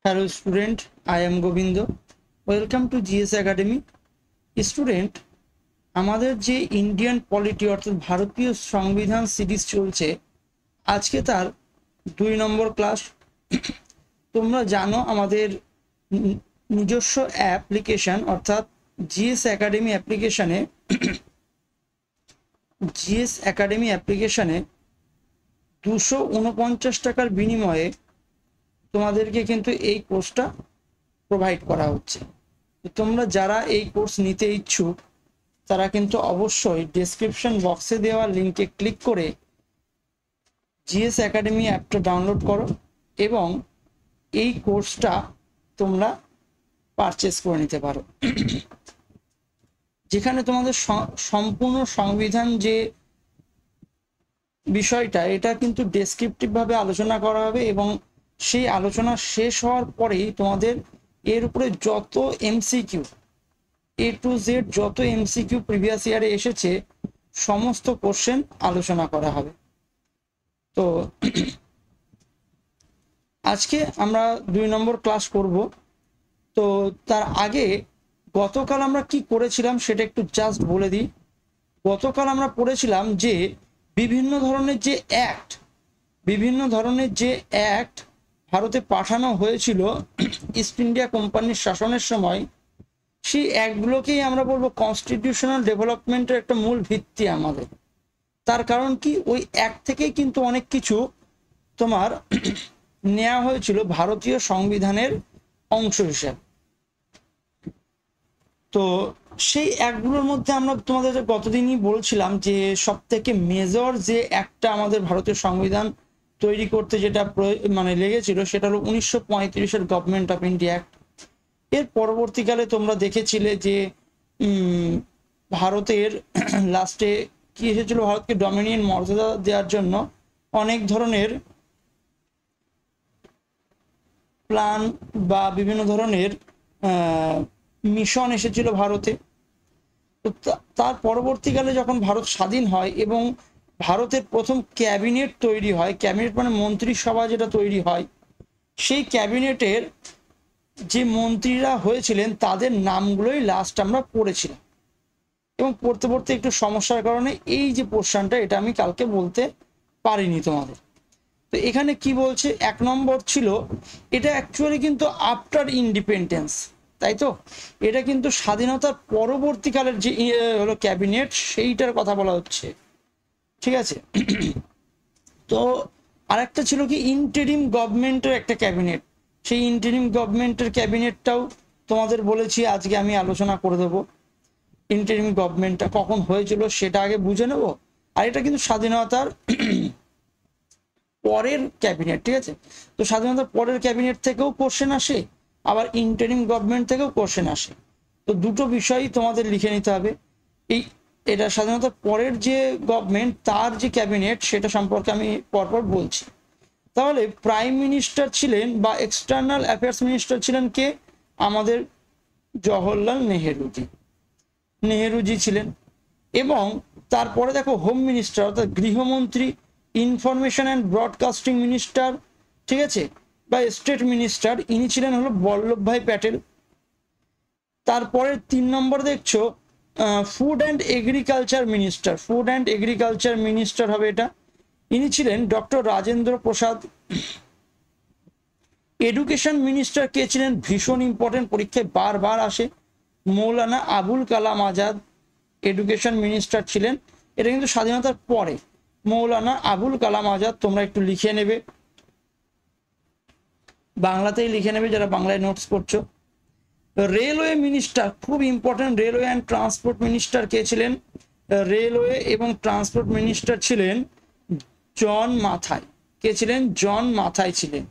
Hello student, I am Govindo. Welcome to GS Academy. Student, আমাদের যে Indian polity অর্থাৎ ভারতীয় সংবিধান সিরিজ চলছে, আজকে তার 2 নম্বর ক্লাস। তোমরা জানো আমাদের নিজস্ব অ্যাপ্লিকেশন অর্থাৎ জিএস অ্যাকাডেমি অ্যাপ্লিকেশনে 249 টাকার বিনিময়ে তোমাদেরকে কিন্তু এই কোর্সটা প্রোভাইড করা হচ্ছে। তো তোমরা যারা এই কোর্স নিতে ইচ্ছুক তারা কিন্তু অবশ্যই ডেসক্রিপশন বক্সে দেওয়া লিঙ্কে ক্লিক করে জিএস একাডেমি অ্যাপটা ডাউনলোড করো এবং এই কোর্সটা তোমরা পারচেস করে নিতে পারো, যেখানে তোমাদের সম্পূর্ণ সংবিধান যে বিষয়টা এটা কিন্তু ডেসক্রিপটিভভাবে আলোচনা করা হবে এবং সেই আলোচনা শেষ হওয়ার পরেই তোমাদের এর উপরে যত এমসিকিউ A to Z যত এমসিকিউ প্রিভিয়াস ইয়ারে এসেছে সমস্ত কোশ্চেন আলোচনা করা হবে। তো আজকে আমরা 2 নম্বর ক্লাস করব। তো তার আগে গতকাল আমরা কি করেছিলাম সেটা একটু জাস্ট বলে দিই। গতকাল আমরা পড়েছিলাম যে বিভিন্ন ধরনের যে অ্যাক্ট ভারতে পাঠানো হয়েছিল ইস্ট ইন্ডিয়া কোম্পানির শাসনের সময়, সেই অ্যাক্টগুলোকেই আমরা বলবো কনস্টিটিউশনাল ডেভেলপমেন্টের একটা মূল ভিত্তি আমাদের। তার কারণ কি, ওই অ্যাক্ট থেকেই কিন্তু অনেক কিছু তোমার নেওয়া হয়েছিল ভারতীয় সংবিধানের অংশ হিসেবে। তো সেই অ্যাক্টগুলোর মধ্যে আমরা তোমাদের গতদিনই বলছিলাম যে সব থেকে মেজর যে অ্যাক্টটা আমাদের ভারতীয় সংবিধান তৈরি করতে যেটা লেগেছিল সেটা হলো 1935-এর গভর্নমেন্ট অফ ইন্ডিয়া অ্যাক্ট। এর পরবর্তীকালে তোমরা দেখেছিলে যে ভারতের লাস্টে কি এসেছিল, ভারতকে ডমিনিয়ন মর্যাদা দেওয়ার জন্য অনেক ধরনের প্ল্যান বা বিভিন্ন ধরনের মিশন এসেছিল ভারতে। তো তার পরবর্তীকালে যখন ভারত স্বাধীন হয় এবং ভারতের প্রথম ক্যাবিনেট তৈরি হয়, ক্যাবিনেট মানে মন্ত্রিসভা যেটা তৈরি হয়, সেই ক্যাবিনেটের যে মন্ত্রীরা হয়েছিলেন তাদের নামগুলোই লাস্ট আমরা পড়েছিলাম এবং পড়তে পড়তে একটু সমস্যার কারণে এই যে পোর্শনটা এটা আমি কালকে বলতে পারিনি তোমাদের। তো এখানে কি বলছে, 1 নম্বর ছিল, এটা অ্যাকচুয়ালি কিন্তু আফটার ইন্ডিপেন্ডেন্স, তাই তো, এটা কিন্তু স্বাধীনতার পরবর্তীকালের যে হলো ক্যাবিনেট সেইটার কথা বলা হচ্ছে, ঠিক আছে। তো আরেকটা ছিল কি ইন্টারিম গভর্নমেন্টের একটা ক্যাবিনেট, সেই ইন্টারিম গভর্নমেন্টের ক্যাবিনেটটাও তোমাদের বলেছি আজকে আমি আলোচনা করে দেবো। ইন্টারিম গভর্নমেন্টটা কখন হয়েছিল সেটা আগে বুঝে নেব, আর এটা কিন্তু স্বাধীনতার পরের ক্যাবিনেট, ঠিক আছে। তো স্বাধীনতার পরের ক্যাবিনেট থেকেও কোশ্চেন আসে, আবার ইন্টারিম গভর্নমেন্ট থেকেও কোশ্চেন আসে। তো দুটো বিষয়ই তোমাদের লিখে নিতে হবে। এটা স্বাধীনতার পরের যে গভর্নমেন্ট তার যে ক্যাবিনেট সেটা সম্পর্কে আমি পরপর বলছি। তাহলে প্রাইম মিনিস্টার ছিলেন বা এক্সটার্নাল অ্যাফেয়ার্স মিনিস্টার ছিলেন কে, আমাদের জওহরলাল নেহেরুজি ছিলেন। এবং তারপরে দেখো হোম মিনিস্টার অর্থাৎ গৃহমন্ত্রী, ইনফরমেশন অ্যান্ড ব্রডকাস্টিং মিনিস্টার, ঠিক আছে, বা স্টেট মিনিস্টার, ইনি ছিলেন হলো বল্লভভাই প্যাটেল। তারপরে 3 নম্বর দেখছো ফুড অ্যান্ড এগ্রিকালচার মিনিস্টার হবে এটা, ইনি ছিলেন ডক্টর রাজেন্দ্র প্রসাদ। এডুকেশন মিনিস্টার কে ছিলেন, ভীষণ ইম্পর্টেন্ট, পরীক্ষায় বারবার আসে, মৌলানা আবুল কালাম আজাদ এডুকেশন মিনিস্টার ছিলেন। এটা কিন্তু স্বাধীনতার পরে, মৌলানা আবুল কালাম আজাদ, তোমরা একটু লিখে নেবে, বাংলাতেই লিখে নেবে যারা বাংলায় নোটস করছো। রেলওয়ে মিনিস্টার খুব important, railway and transport minister কে ছিলেন, রেলওয়ে এবং ট্রান্সপোর্ট মিনিস্টার ছিলেন জন মাথাই। কে ছিলেন, জন মাথাই ছিলেন।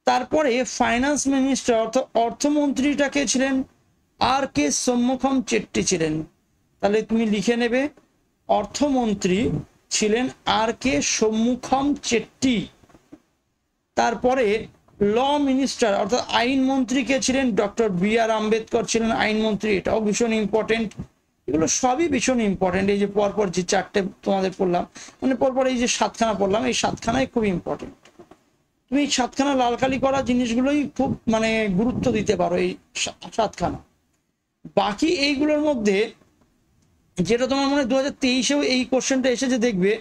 তারপরে ফাইন্যান্স মিনিস্টার অর্থাৎ অর্থমন্ত্রীটা কে ছিলেন, আর কে শম্মুখম চেট্টি ছিলেন। তাহলে তুমি লিখে নেবে, অর্থমন্ত্রী ছিলেন আর কে শম্মুখম চেট্টি। তারপরে ল মিনিস্টার অর্থাৎ আইন মন্ত্রী কে ছিলেন, ডক্টর BR আম্বেদকর ছিলেন আইনমন্ত্রী, এটাও ভীষণ ইম্পর্টেন্ট। এগুলো সবই ভীষণ ইম্পর্টেন্ট। এই যে পরপর যে 4টে তোমাদের পড়লাম, পরপর এই যে 7খানা পড়লাম, এই 7খানাই খুব ইম্পর্টেন্ট। তুমি সাতখানা লাল কালি করা জিনিসগুলোই খুব মানে গুরুত্ব দিতে পারো, এই সাতখানা। বাকি এইগুলোর মধ্যে যেটা তোমার মনে হয় 2023-এও এই কোশ্চেনটা এসেছে, দেখবে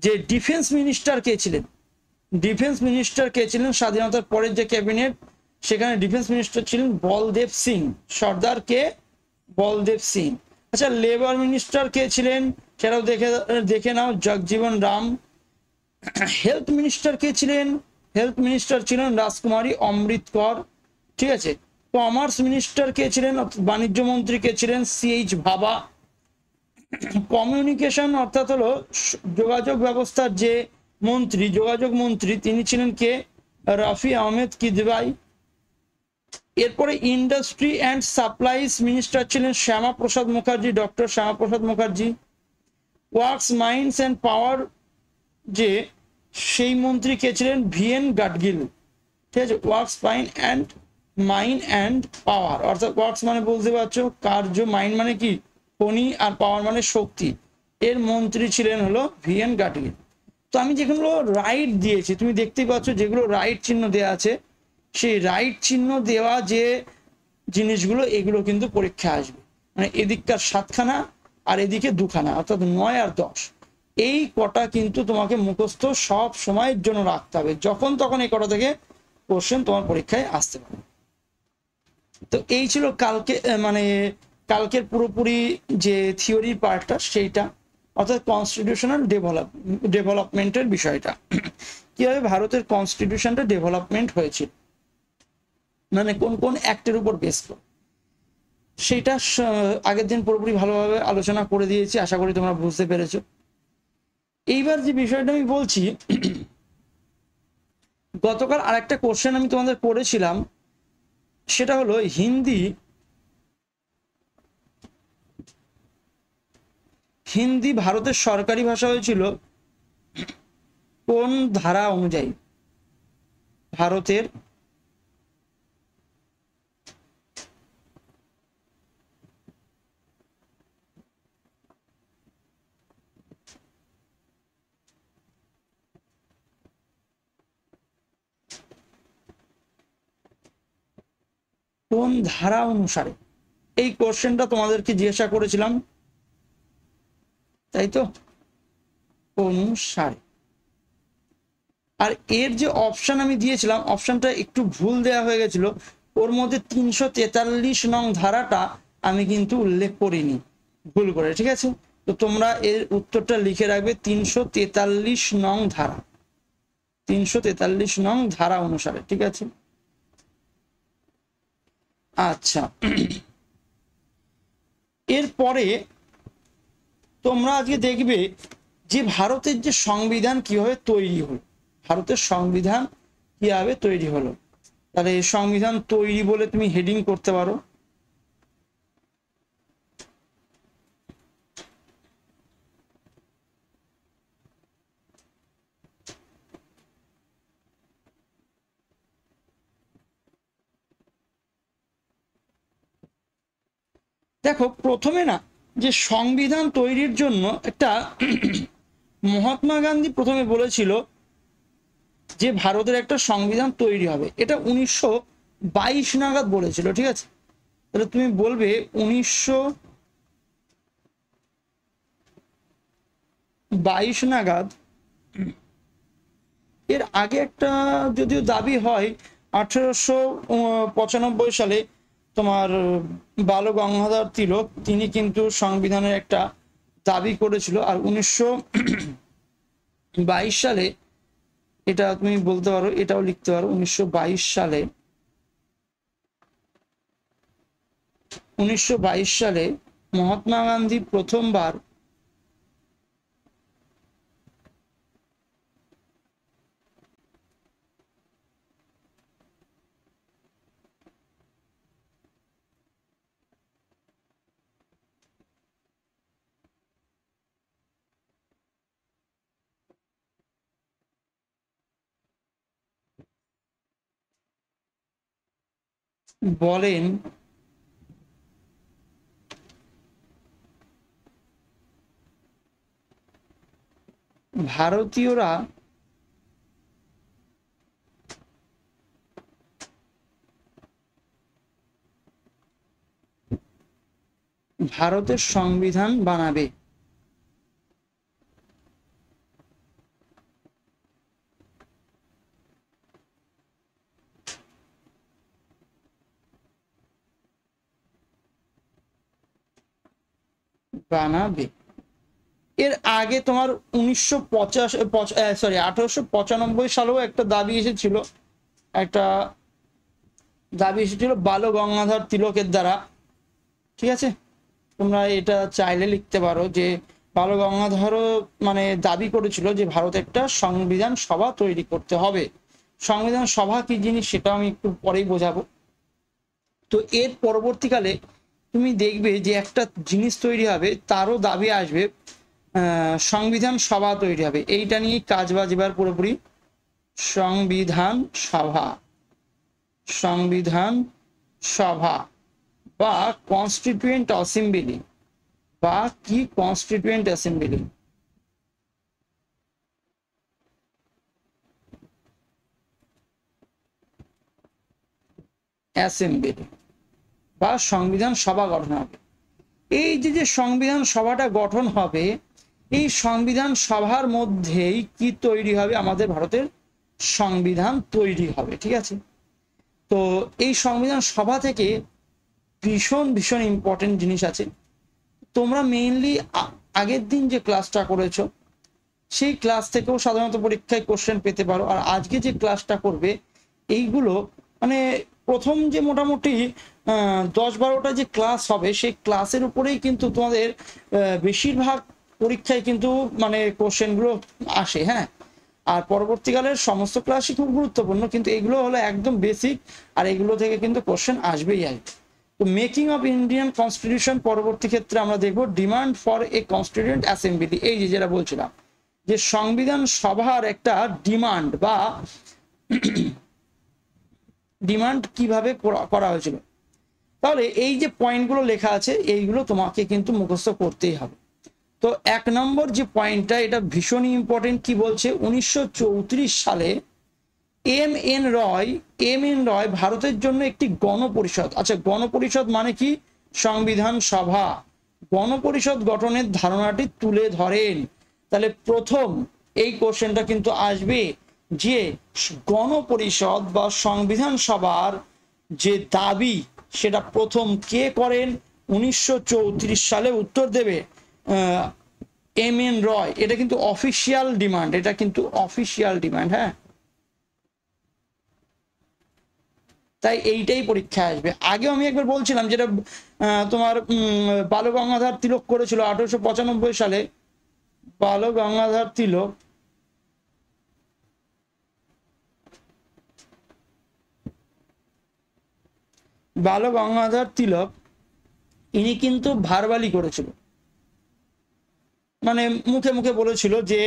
যে ডিফেন্স মিনিস্টার কে ছিলেন, ডিফেন্স মিনিস্টার কে ছিলেন স্বাধীনতার পরের যে ক্যাবিনেট, সেখানে ডিফেন্স মিনিস্টার ছিলেন বলদেব সিং, সর্দার কে বলদেব সিং। আচ্ছা, লেবার মিনিস্টার কে ছিলেন সেটাও দেখে দেখে নাও, জগজীবন রাম। হেলথ মিনিস্টার কে ছিলেন, হেলথ মিনিস্টার ছিলেন রাজকুমারী অমৃত কর, ঠিক আছে। কমার্স মিনিস্টার কে ছিলেন, বাণিজ্য মন্ত্রী কে ছিলেন সিএইচ ভাবা। কমিউনিকেশন অর্থাৎ হলো যোগাযোগ ব্যবস্থার যে মন্ত্রী, যোগাযোগ মন্ত্রী, তিনি ছিলেন কে, রাফি আহমেদ কিদওয়াই। এরপরে ইন্ডাস্ট্রি অ্যান্ড সাপ্লাইজ মিনিস্টার ছিলেন Shyama Prasad Mukherjee, doctor Shyama Prasad Mukherjee. Works mines and power যে সেই মন্ত্রী কে ছিলেন ভিএন গাডগিল, ঠিক আছে। ওয়ার্কস মাইন অ্যান্ড পাওয়ার, অর্থাৎ ওয়ার্কস মানে বুঝতে পারছো কার্য, মাইন মানে কি খনি, আর পাওয়ার মানে শক্তি, এর মন্ত্রী ছিলেন হলো ভিএন গাডগিল। তো আমি যেগুলো রাইট দিয়েছি তুমি দেখতেই পাচ্ছ, যেগুলো রাইট চিহ্ন দেওয়া আছে, সেই রাইট চিহ্ন দেওয়া যে জিনিসগুলো এগুলো কিন্তু পরীক্ষা আসবে, মানে এদিককার 7খানা আর এদিকে 2খানা, অর্থাৎ 9 আর 10, এই কটা কিন্তু তোমাকে মুখস্থ সব সময়ের জন্য রাখতে হবে, যখন তখন এই কটা থেকে কোশ্চেন তোমার পরীক্ষায় আসতে পারে। তো এই ছিল কালকে মানে কালকের পুরোপুরি যে থিওরির পার্টটা সেইটা, অর্থাৎ কনস্টিটিউশনাল ডেভেলপমেন্টের বিষয়টা, কিভাবে ভারতের কনস্টিটিউশনটা ডেভেলপমেন্ট হয়েছিল, মানে কোন কোন অ্যাক্টের উপর বেস করে, সেইটা আগের দিন পুরোপুরি ভালোভাবে আলোচনা করে দিয়েছি, আশা করি তোমরা বুঝতে পেরেছো। এইবার যে বিষয়টা আমি বলছি, গতকাল আরেকটা কোশ্চেন আমি তোমাদের করেছিলাম, সেটা হলো হিন্দি ভারতের সরকারি ভাষা হয়েছিল কোন ধারা অনুযায়ী? ভারতের কোন ধারা অনুসারে, এই কোশ্চেনটা তোমাদেরকে জিজ্ঞাসা করেছিলাম, তাই তো, অনুসারে। আর এর যে অপশন আমি দিয়েছিলাম, অপশনটা একটু ভুল দেওয়া হয়ে গেছিল, ওর মধ্যে 343 নং ধারাটা আমি কিন্তু উল্লেখ করিনি ভুল করে, ঠিক আছে। তো তোমরা এর উত্তরটা লিখে রাখবে 343 নং ধারা, 343 নং ধারা অনুসারে, ঠিক আছে। আচ্ছা, এরপরে তোমরা আজকে দেখবে যে ভারতের যে সংবিধান কিভাবে তৈরি হলো, ভারতের সংবিধান কিভাবে তৈরি হলো। তাহলে সংবিধান তৈরি বলে তুমি হেডিং করতে পারো, দেখো প্রথমে না, যে সংবিধান তৈরির জন্য একটা মহাত্মা গান্ধী প্রথমে বলেছিল যে ভারতের একটা সংবিধান তৈরি হবে, এটা 1922 নাগাদ বলেছিল, ঠিক আছে। তাহলে তুমি বলবে 1922 নাগাদ। এর আগে একটা যদিও দাবি হয় 1895 সালে তোমার বাল গঙ্গাধর তিলক, তিনি কিন্তু সংবিধানের একটা দাবি করেছিল। আর 1922 সালে, এটা তুমি বলতে পারো, এটাও লিখতে পারো, 1922 সালে, 1922 সালে মহাত্মা গান্ধী প্রথমবার বলেন ভারতীয়রা ভারতের সংবিধান বানাবে? বানাবে। এর আগে তোমার 1895 সালেও একটা দাবি এসেছিল, একটা দাবি এসেছিল বাল গঙ্গাধর তিলকের দ্বারা। ঠিক আছে, তোমরা এটা চাইলে লিখতে পারো যে বাল গঙ্গাধরও মানে দাবি করেছিল যে ভারতে একটা সংবিধান সভা তৈরি করতে হবে। সংবিধান সভা কি জিনিস সেটা আমি একটু পরেই বোঝাবো। তো এর পরবর্তীকালে তুমি দেখবে যে একটা জিনিস তৈরি হবে, তারও দাবি আসবে সংবিধান সভা তৈরি হবে। এইটা নিয়ে কাজ বাজ এবার পুরোপুরি। সংবিধান সভা, সংবিধান সভা বা কনস্টিটিউয়েন্ট অ্যাসেম্বলি, বা কি কনস্টিটিউয়েন্ট অ্যাসেম্বলি, অ্যাসেম্বলি বা সংবিধান সভা গঠন হবে। এই যে সংবিধান সভাটা গঠন হবে, এই সংবিধান সভার মধ্যেই কি তৈরি হবে? আমাদের ভারতের সংবিধান তৈরি হবে। ঠিক আছে, তো এই সংবিধান সভা থেকে ভীষণ ভীষণ ইম্পর্টেন্ট জিনিস আছে। তোমরা মেইনলি আগের দিন যে ক্লাসটা করেছো সেই ক্লাস থেকেও সাধারণত পরীক্ষায় কোশ্চেন পেতে পারো। আর আজকে যে ক্লাসটা করবে এইগুলো মানে প্রথম যে মোটামুটি 10-12টা যে ক্লাস হবে সেই ক্লাসের উপরেই কিন্তু তোমাদের বেশিরভাগ পরীক্ষায় কিন্তু মানে কোশ্চেনগুলো আসে। হ্যাঁ, আর পরবর্তীকালের সমস্ত ক্লাসই খুব গুরুত্বপূর্ণ, কিন্তু এগুলো হলো একদম বেসিক, আর এগুলো থেকে কিন্তু কোশ্চেন আসবেই আসবে। তো মেকিং অফ ইন্ডিয়ান কনস্টিটিউশন পরবর্তী ক্ষেত্রে আমরা দেখবো demand for a constituent assembly. এই যে যেটা বলছিলাম যে সংবিধান সভার একটা ডিমান্ড বা ডিমান্ড কিভাবে করা হয়েছিল। তাহলে এই যে পয়েন্টগুলো লেখা আছে এইগুলো তোমাকে কিন্তু মুখস্থ করতেই হবে। তো 1 নম্বর যে পয়েন্টটা, এটা ভীষণই ইম্পর্টেন্ট। কি বলছে? 1934 সালে এম এন রয় ভারতের জন্য একটি গণপরিষদ, আচ্ছা গণপরিষদ মানে কি? সংবিধান সভা, গণপরিষদ গঠনের ধারণাটি তুলে ধরেন। তাহলে প্রথম এই কোশ্চেনটা কিন্তু আসবে যে গণপরিষদ বা সংবিধান সভার যে দাবি সেটা প্রথম কে করেন? 1934 সালে উত্তর দেবে এম এন রয়। এটা কিন্তু অফিসিয়াল ডিমান্ড, এটা কিন্তু অফিসিয়াল ডিমান্ড। হ্যাঁ, তাই এইটাই পরীক্ষায় আসবে। আগেও আমি একবার বলছিলাম যেটা তোমার বাল গঙ্গাধর তিলক করেছিল 1895 সালে। বাল গঙ্গাধর তিলক ইনি কিন্তু ভারবালি করেছিল, মানে মুখে মুখে বলেছিল যে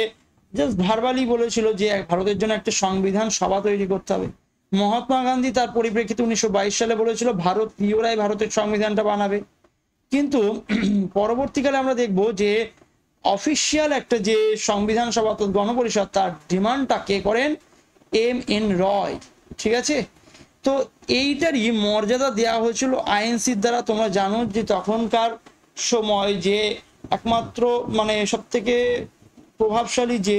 জাস্ট ভারবালি বলেছিল যে ভারতের জন্য একটা সংবিধান সভা তৈরি করতে হবে। মহাত্মা গান্ধী তার পরিপ্রেক্ষিতে 1922 সালে বলেছিল ভারতীয়রাই ভারতের সংবিধানটা বানাবে। কিন্তু পরবর্তীকালে আমরা দেখব যে অফিসিয়াল একটা যে সংবিধান সভা গণপরিষদ তার ডিমান্ডটা কে করেন? এম এন রয়। ঠিক আছে, তো এইটারই মর্যাদা দেওয়া হয়েছিল আইএনসির দ্বারা। তোমরা জানো যে তখনকার সময় যে একমাত্র মানে সব থেকে প্রভাবশালী যে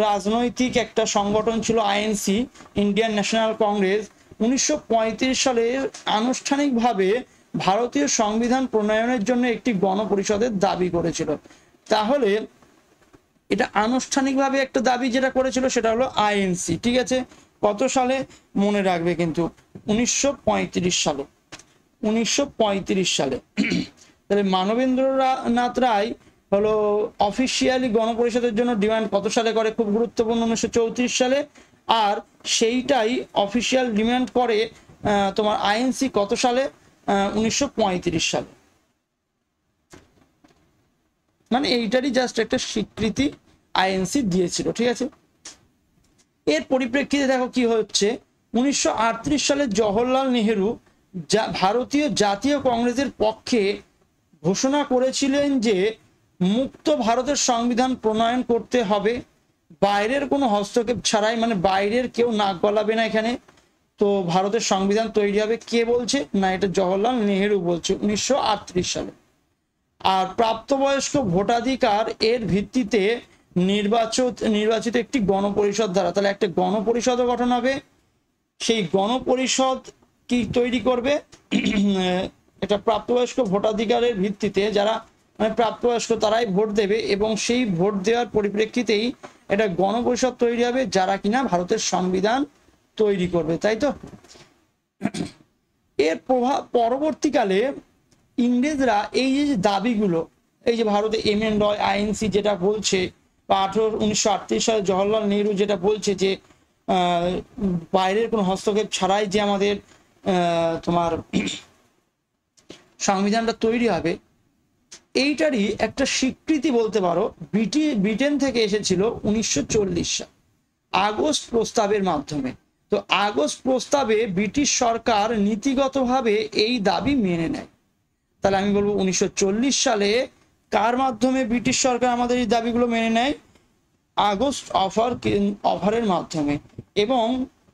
রাজনৈতিক একটা সংগঠন ছিল আইএনসি, ইন্ডিয়ান ন্যাশনাল কংগ্রেস, 1935 সালে আনুষ্ঠানিকভাবে ভারতীয় সংবিধান প্রণয়নের জন্য একটি গণপরিষদের দাবি করেছিল। তাহলে এটা আনুষ্ঠানিকভাবে একটা দাবি যেটা করেছিল সেটা হলো আইএনসি। ঠিক আছে, কত সালে মনে রাখবে কিন্তু? 1935 সালে। 1935 সালে। তাহলে মানবেন্দ্রনাথ রায় হলো অফিসিয়ালি গণপরিষদের জন্য ডিমান্ড কত সালে করে? খুব গুরুত্বপূর্ণ, 1934 সালে। আর সেইটাই অফিসিয়াল ডিমান্ড করে তোমার আইএনসি কত সালে? 1935 সালে। মানে এইটারই জাস্ট একটা স্বীকৃতি আইএনসি দিয়েছিল। ঠিক আছে, এর পরিপ্রেক্ষিতে দেখো কি হচ্ছে। 1938 সালে জওহরলাল নেহেরু ভারতীয় জাতীয় কংগ্রেসের পক্ষে ঘোষণা করেছিলেন যে মুক্ত ভারতের সংবিধান প্রণয়ন করতে হবে বাইরের কোনো হস্তক্ষেপ ছাড়াই, মানে বাইরের কেউ নাক গলাবে না এখানে। তো ভারতের সংবিধান তৈরি হবে। কে বলছে? না, এটা জওহরলাল নেহেরু বলছে 1938 সালে। আর প্রাপ্তবয়স্ক ভোটাধিকার এর ভিত্তিতে নির্বাচিত একটি গণপরিষদ দ্বারা। তাহলে একটা গণপরিষদও গঠন হবে। সেই গণপরিষদ কি তৈরি করবে? এটা প্রাপ্তবয়স্ক ভোটাধিকারের ভিত্তিতে যারা মানে প্রাপ্তবয়স্ক তারাই ভোট দেবে, এবং সেই ভোট দেওয়ার পরিপ্রেক্ষিতেই এটা গণপরিষদ তৈরি হবে যারা কিনা ভারতের সংবিধান তৈরি করবে, তাই তো? এর প্রভাব পরবর্তীকালে ইংরেজরা এই যে দাবিগুলো, এই যে ভারতে এমেন্ড হয় আইএনসি যেটা বলছে, বা 1938 সালে জওহরলাল নেহরু যেটা বলছে যে বাইরের কোনো হস্তক্ষেপ ছাড়াই যে আমাদের তোমার সংবিধানটা তৈরি হবে, এইটারই একটা স্বীকৃতি বলতে পারো ব্রিটেন থেকে এসেছিল 1940 সাল আগস্ট প্রস্তাবের মাধ্যমে। তো আগস্ট প্রস্তাবে ব্রিটিশ সরকার নীতিগতভাবে এই দাবি মেনে নেয়। তাহলে আমি বলবো 1940 সালে কার মাধ্যমে ব্রিটিশ সরকার আমাদের এই দাবিগুলো মেনে নেয়? আগস্ট অফারের মাধ্যমে। এবং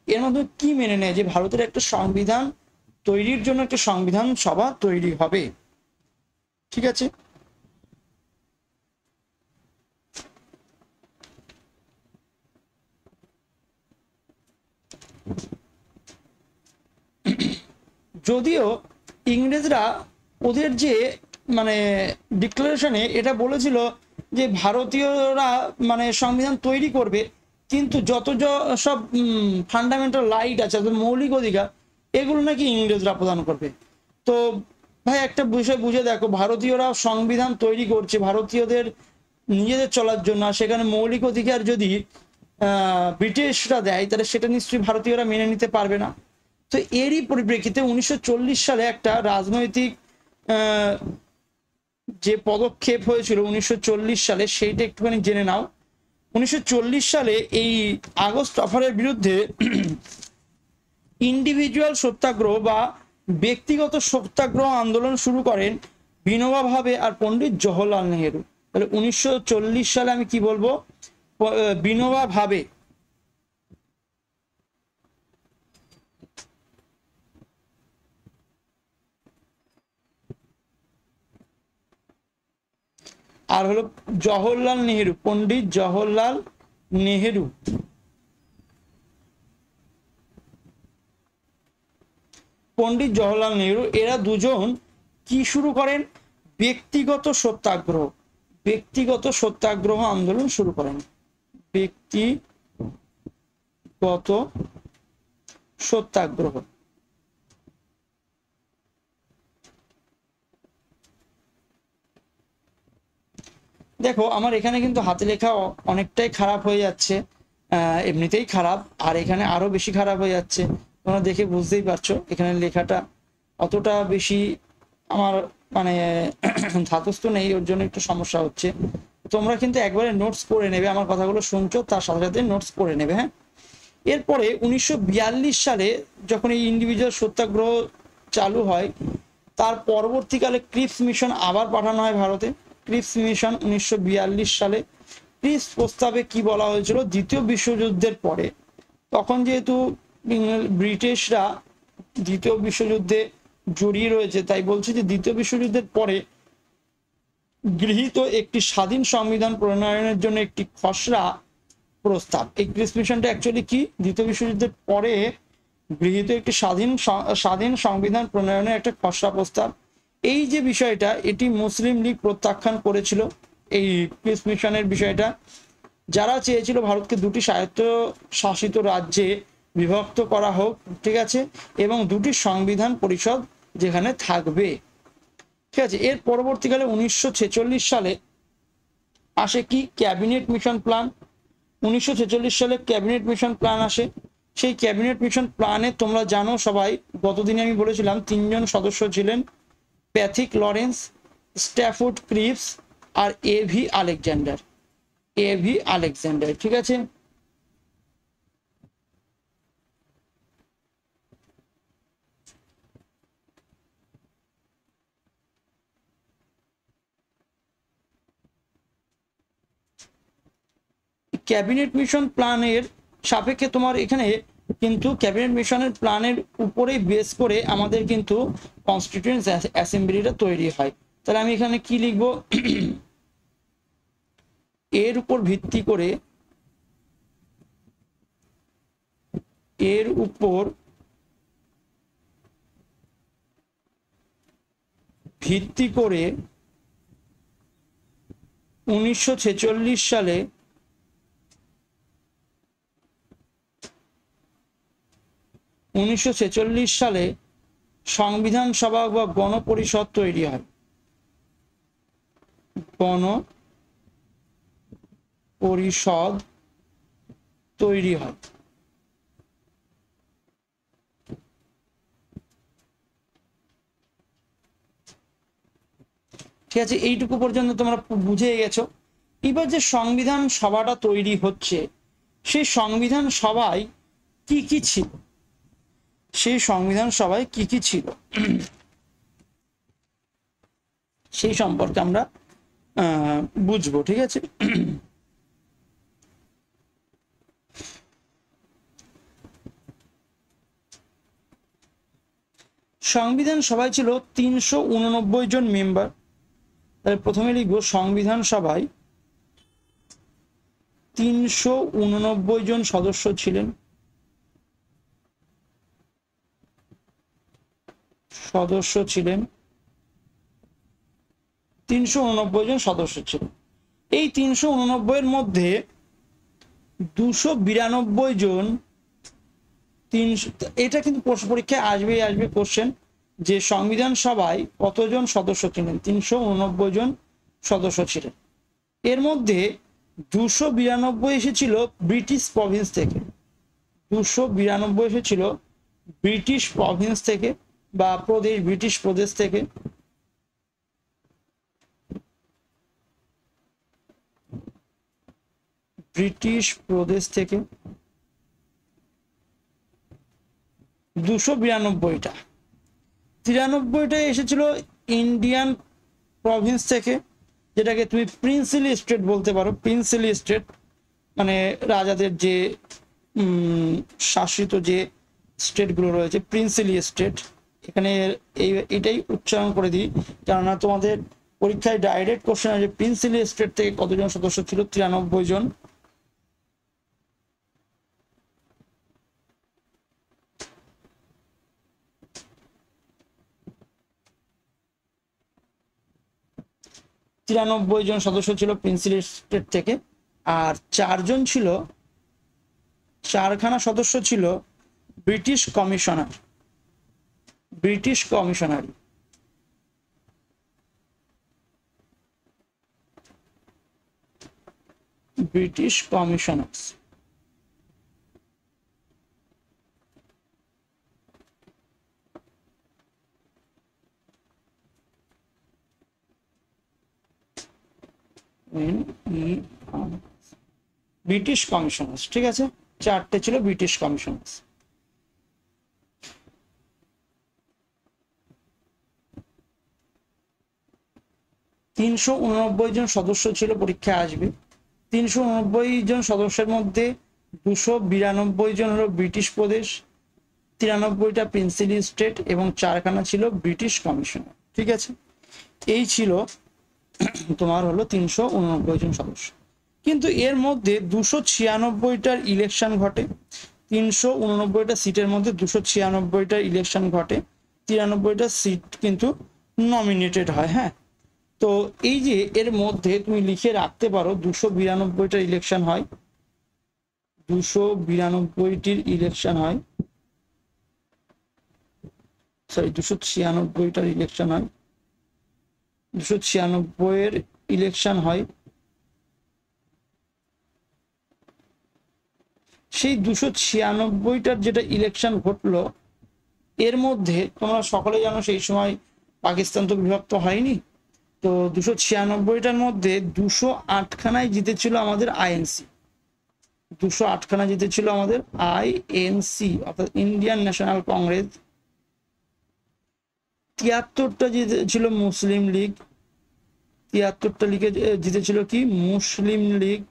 এর মাধ্যমে কি মেনে নেয়? যে ভারতের একটা সংবিধান তৈরির জন্য একটা সংবিধান সভা তৈরি হবে। ঠিক আছে, যদিও ইংরেজরা ওদের যে মানে ডিক্লারেশনে এটা বলেছিল যে ভারতীয়রা মানে সংবিধান তৈরি করবে, কিন্তু যত সব ফান্ডামেন্টাল রাইট আছে, মৌলিক অধিকার, এগুলো নাকি ইংরেজরা প্রদান করবে। তো ভাই একটা বিষয় বুঝে দেখো, ভারতীয়রা সংবিধান তৈরি করছে ভারতীয়দের নিজেদের চলার জন্য, সেখানে মৌলিক অধিকার যদি ব্রিটিশরা দেয় তাহলে সেটা নিশ্চয়ই ভারতীয়রা মেনে নিতে পারবে না। তো এরই পরিপ্রেক্ষিতে 1940 সালে একটা রাজনৈতিক যে পদক্ষেপ হয়েছিল 1940 সালে, সেইটা একটুখানি জেনে নাও। 1940 সালে এই আগস্ট অফারের বিরুদ্ধে ইন্ডিভিজুয়াল সত্যাগ্রহ বা ব্যক্তিগত সত্যাগ্রহ আন্দোলন শুরু করেন বিনোবা ভাবে আর পণ্ডিত জওহরলাল নেহেরু। তাহলে 1940 সালে আমি কি বলবো? বিনোবা ভাবে আর হলো জওহরলাল নেহেরু, পণ্ডিত জওহরলাল নেহেরু। পণ্ডিত জওহরলাল নেহেরু এরা দুজন কি শুরু করেন? ব্যক্তিগত সত্যাগ্রহ আন্দোলন শুরু করেন। ব্যক্তিগত সত্যাগ্রহ। দেখো আমার এখানে কিন্তু হাতে লেখা অনেকটাই খারাপ হয়ে যাচ্ছে, এমনিতেই খারাপ, আর এখানে আরো বেশি খারাপ হয়ে যাচ্ছে। তোমরা দেখে বুঝতেই পারছো এখানে লেখাটা অতটা বেশি আমার মানে ধাতস্থ নেই, ওর জন্য একটু সমস্যা হচ্ছে। তোমরা কিন্তু একবারে নোটস করে নেবে, আমার কথাগুলো শুনছো তার সাথে সাথে নোটস করে নেবে। হ্যাঁ, এরপরে 1942 সালে যখন এই ইন্ডিভিজুয়াল সত্যাগ্রহ চালু হয়, তার পরবর্তীকালে ক্রিপস মিশন আবার পাঠানো হয় ভারতে। ক্রিপস মিশন 1942 সালে। ক্রিপস প্রস্তাবে কি বলা হয়েছিল? দ্বিতীয় বিশ্বযুদ্ধের পরে, তখন যেহেতু ব্রিটিশরা দ্বিতীয় বিশ্বযুদ্ধে জড়িয়ে রয়েছে, তাই বলছে যে দ্বিতীয় বিশ্বযুদ্ধের পরে গৃহীত একটি স্বাধীন সংবিধান প্রণয়নের জন্য একটি খসড়া প্রস্তাব। এই ক্রিপস মিশনটা অ্যাকচুয়ালি কি? দ্বিতীয় বিশ্বযুদ্ধের পরে গৃহীত একটি স্বাধীন সংবিধান প্রণয়নের একটা খসড়া প্রস্তাব। এই যে বিষয়টা, এটি মুসলিম লীগ প্রত্যাখ্যান করেছিল। এই ক্রিপস মিশনের বিষয়টা যারা চেয়েছিল ভারতকে দুটি স্বায়ত্তশাসিত রাজ্যে বিভক্ত করা হোক, ঠিক আছে, এবং দুটি সংবিধান পরিষদ যেখানে থাকবে, ঠিক আছে। এর পরবর্তীকালে 1946 সালে আসে কি? Cabinet mission plan. 1946 সালে ক্যাবিনেট মিশন প্ল্যান আসে। সেই ক্যাবিনেট মিশন প্ল্যানে তোমরা জানো সবাই, গতদিনে আমি বলেছিলাম 3 জন সদস্য ছিলেন, প্যাথিক লরেন্স, স্ট্যাফোর্ড ক্রিপস আর এভি আলেকজান্ডার। ঠিক আছে, ক্যাবিনেট মিশন প্ল্যানের সাপেক্ষে তোমার এখানে কিন্তু ক্যাবিনেট মিশনের প্ল্যানের উপরেই বেস করে আমাদের কিন্তু কনস্টিটিউয়েন্ট অ্যাসেম্বলিটা তৈরি হয়। তাহলে আমি এখানে কি লিখবো, এর উপর ভিত্তি করে, এর উপর ভিত্তি করে 1946 সালে সংবিধান সভা বা গণপরিষদ তৈরি হয়। গণপরিষদ তৈরি হয়। ঠিক আছে, এইটুকু পর্যন্ত তোমরা বুঝে গেছো। এবার যে সংবিধান সভাটা তৈরি হচ্ছে, সেই সংবিধান সভায় কি কি ছিল, সেই সংবিধান সভায় কি কি ছিল সেই সম্পর্কে আমরা বুঝবো। ঠিক আছে, সংবিধান সভায় ছিল 389 জন মেম্বার। তাহলে প্রথমে লিখবো সংবিধান সভায় 389 জন সদস্য ছিলেন। সদস্য ছিলেন 389 জন সদস্য ছিলেন। এই 389 এর মধ্যে 292 জন, এটা কিন্তু প্রশ্ন পরীক্ষায় আসবে কোশ্চেন, যে সংবিধান সভায় কতজন সদস্য ছিলেন। 389 জন সদস্য ছিলেন। এর মধ্যে 292 এসেছিল ব্রিটিশ প্রভিন্স থেকে। 292 এসেছিল ব্রিটিশ প্রভিন্স থেকে বা প্রদেশ, ব্রিটিশ প্রদেশ থেকে। ব্রিটিশ প্রদেশ থেকে 292টা। 93টা এসেছিল ইন্ডিয়ান প্রভিন্স থেকে, যেটাকে তুমি প্রিন্সলি স্টেট বলতে পারো। প্রিন্সলি স্টেট মানে রাজাদের যে শাসিত যে স্টেটগুলো রয়েছে, প্রিন্সলি স্টেট। এখানে এটাই উচ্চারণ করে দিই, কেননা তোমাদের পরীক্ষায় ডাইরেক্ট কোশ্চেন আছে প্রিন্সলি স্টেট থেকে কতজন সদস্য ছিল। 93 জন। জন সদস্য ছিল প্রিন্সলি স্টেট থেকে। আর 4জন ছিল, 4খানা সদস্য ছিল British commissioner. British commissioner, British commissioners. British commissioners. ঠিক আছে, 4টে ছিল ব্রিটিশ কমিশনার্স। তিনশো 89 জন সদস্য ছিল, পরীক্ষায় আসবে। 389 জন সদস্যের মধ্যে 292 জন হলো ব্রিটিশ প্রদেশ, 93টা প্রিন্সলি স্টেট এবং 4খানা ছিল ব্রিটিশ কমিশনার। ঠিক আছে, এই ছিল তোমার হলো 389 জন সদস্য। কিন্তু এর মধ্যে 296টার ইলেকশন ঘটে। 389টা সিটের মধ্যে 296টার ইলেকশন ঘটে। 93টা সিট কিন্তু নমিনেটেড হয়। হ্যাঁ, তো এই যে এর মধ্যে তুমি লিখে রাখতে পারো 292টার ইলেকশন হয়, 292টির ইলেকশন হয়, সরি 296টার ইলেকশন হয়, 296 ইলেকশন হয়। সেই 296টার যেটা ইলেকশন ঘটলো, এর মধ্যে তোমরা সকলে জানো সেই সময় পাকিস্তান তো বিভক্ত হয়নি। তো 296টার মধ্যে 208খানায় জিতেছিল আমাদের আইএনসি। 208খানা জিতেছিল আমাদের আইএনসি, অর্থাৎ ইন্ডিয়ান ন্যাশনাল কংগ্রেস। 73টা জিতেছিল মুসলিম লীগ। 73টা লিগে জিতেছিল কি মুসলিম লীগ।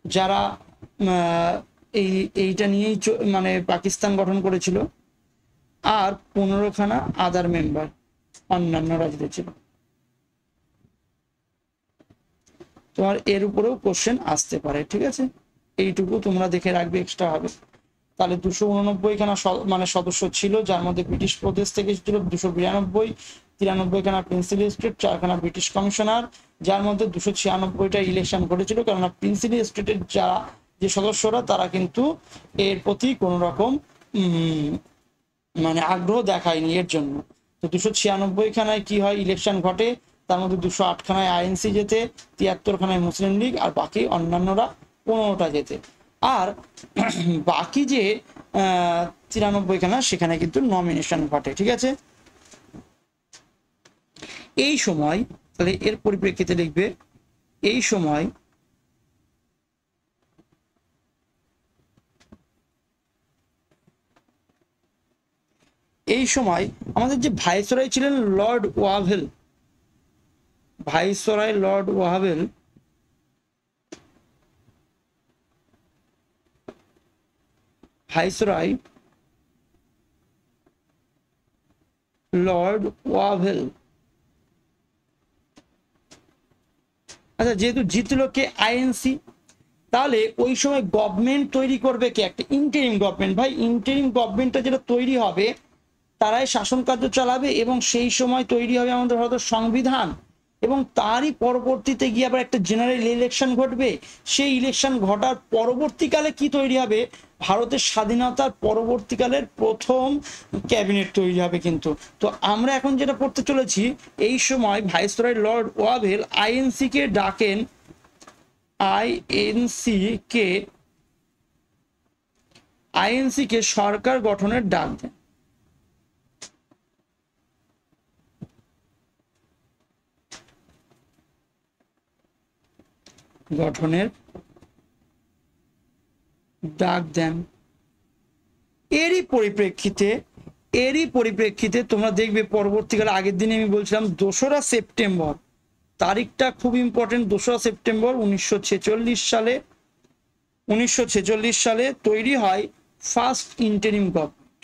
যারা এইটা নিয়েই মানে পাকিস্তান গঠন করেছিল। আর 15খানা আদার মেম্বার অন্যান্য রাজ্যের ছিল। তোমার এর উপরেও কোশ্চেন আসতে পারে, ঠিক আছে, এইটুকু তোমরা দেখে রাখবে এক্সট্রা হবে। তাহলে 289খানা মানে সদস্য ছিল, যার মধ্যে ব্রিটিশ প্রদেশ থেকে ছিল 292, 93খানা প্রিন্সিলি স্টেট, 4খানা ব্রিটিশ কমিশনার, যার মধ্যে 296টা ইলেকশন ঘটেছিল, কেননা প্রিন্সিলি স্টেটের যারা যে সদস্যরা তারা কিন্তু এর প্রতি কোনো রকম মানে আগ্রহ দেখায়নি এর জন্য। তো 296খানায় কি হয়, ইলেকশন ঘটে, তার মধ্যে 208খানায় আইএনসি যেতে, 73খানায় মুসলিম লীগ, আর বাকি অন্যান্যরা 15টা যেতে। আর বাকি যে 93খানা সেখানে কিন্তু নমিনেশন ঘটে, ঠিক আছে। এই সময় তাহলে এর পরিপ্রেক্ষিতে লিখবে এই সময় আমাদের যে ভাইসরয় ছিলেন Lord Wavell, viceroy Lord Wavell viceroy Lord Wavell, আচ্ছা যেহেতু জিতলো কে আইএনসি, তাহলে ওই সময় গভর্নমেন্ট তৈরি করবে কে, একটা ইন্টারিম গভর্নমেন্ট। ভাই ইন্টারিম গভর্নমেন্টটা যেটা তৈরি হবে তারাই শাসন কার্য চালাবে, এবং সেই সময় তৈরি হবে আমাদের ভারতের সংবিধান, এবং তারই পরবর্তীতে গিয়ে আবার একটা জেনারেল ইলেকশন ঘটবে। সেই ইলেকশন ঘটার পরবর্তীকালে কি তৈরি হবে, ভারতের স্বাধীনতার পরবর্তীকালের প্রথম ক্যাবিনেট তৈরি হবে কিন্তু। তো আমরা এখন যেটা পড়তে চলেছি, এই সময় ভাইসরয় লর্ড ওয়াভেল আইএনসি কে ডাকেন, আইএনসি কে সরকার গঠনের ডাক দেন। গঠনের ডাক দেন। এরই পরিপ্রেক্ষিতে তোমরা দেখবে পরবর্তীকালে, আগের দিনে আমি বলছিলাম 2রা সেপ্টেম্বর, তারিখটা খুব ইম্পর্টেন্ট, 2রা সেপ্টেম্বর 1946 সালে তৈরি হয় ফার্স্ট ইন্টারিম গভর্নমেন্ট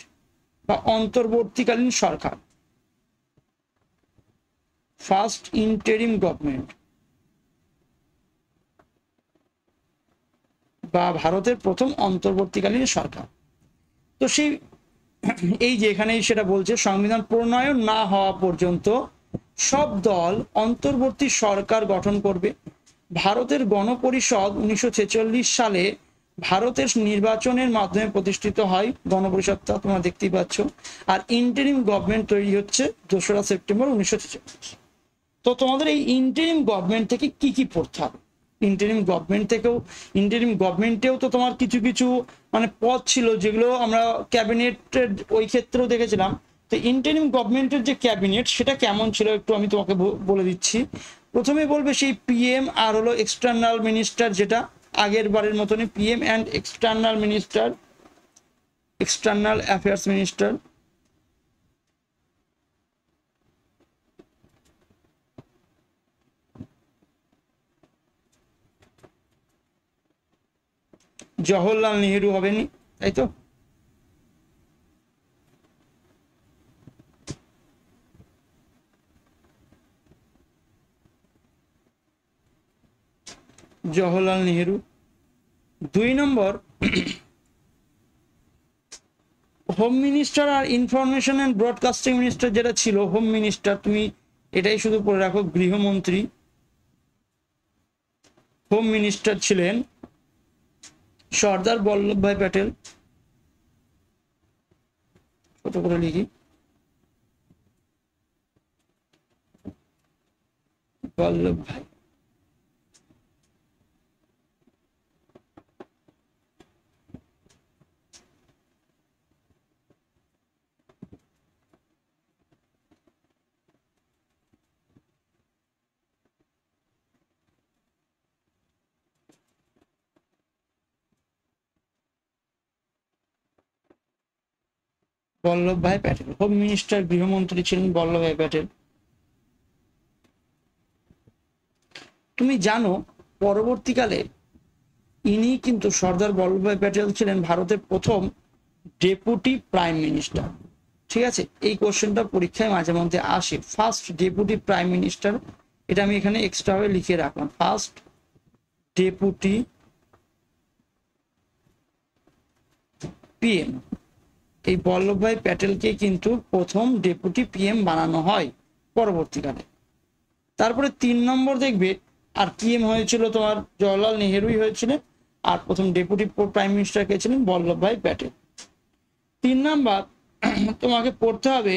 বা অন্তর্বর্তীকালীন সরকার, ফার্স্ট ইন্টারিম গভর্নমেন্ট বা ভারতের প্রথম অন্তর্বর্তীকালীন সরকার। তো সেই এই যে এখানেই সেটা বলছে, সংবিধান প্রণয়ন না হওয়া পর্যন্ত সব দল অন্তর্বর্তী সরকার গঠন করবে। ভারতের গণপরিষদ 1946 সালে ভারতের নির্বাচনের মাধ্যমে প্রতিষ্ঠিত হয়, গণপরিষদটা তোমরা দেখতেই পাচ্ছ। আর ইন্টারিম গভর্নমেন্ট তৈরি হচ্ছে 2রা সেপ্টেম্বর 1946। তো তোমাদের এই ইন্টারিম গভর্নমেন্ট থেকে কি কি পড়তে হবে, ইন্টারিম গভর্নমেন্টেও তো তোমার কিছু কিছু মানে পদ ছিল যেগুলো আমরা ক্যাবিনেটের ওই ক্ষেত্রেও দেখেছিলাম। তো ইন্টারিম গভর্নমেন্টের যে ক্যাবিনেট সেটা কেমন ছিল একটু আমি তোমাকে বলে দিচ্ছি। প্রথমে বলবে সেই পিএম আর হলো এক্সটার্নাল মিনিস্টার, যেটা আগের বারের মতনই PM and external affairs minister. Jawaharlal Nehru হবেনি, তাই তো? Jawaharlal Nehru. 2 number home minister আর ইনফরমেশন অ্যান্ড ব্রডকাস্টিং মিনিস্টার যেটা ছিল, হোম মিনিস্টার, তুমি এটাই শুধু পড়ে রাখো, গৃহমন্ত্রী। হোম মিনিস্টার ছিলেন সর্দার বল্লভভাই প্যাটেল, ছোট করে লিখি, বল্লভভাই। বল্লভভাই প্যাটেল হোম মিনিস্টার, গৃহমন্ত্রী ছিলেন বল্লভভাই প্যাটেল। তুমি জানো পরবর্তীকালে ইনি কিন্তু সর্দার বল্লভভাই প্যাটেল ছিলেন ভারতের প্রথম ডেপুটি প্রাইম মিনিস্টার। ঠিক আছে, এই কোশ্চেনটা পরীক্ষায় মাঝে মধ্যে আসে, ফার্স্ট ডেপুটি প্রাইম মিনিস্টার, এটা আমি এখানে এক্সট্রা ভাবে লিখে রাখলাম, ফার্স্ট ডেপুটি পিএম। এই বল্লভভাই প্যাটেলকে কিন্তু প্রথম ডেপুটি পিএম বানানো হয় পরবর্তীকালে। তারপরে 3 নম্বর দেখবে, আর পিএম হয়েছিল তোমার জওয়াহরলাল নেহেরুই হয়েছিলেন, আর প্রথম ডেপুটি প্রাইম মিনিস্টার কে ছিলেন বল্লভভাই প্যাটেল। 3 নাম্বার তোমাকে পড়তে হবে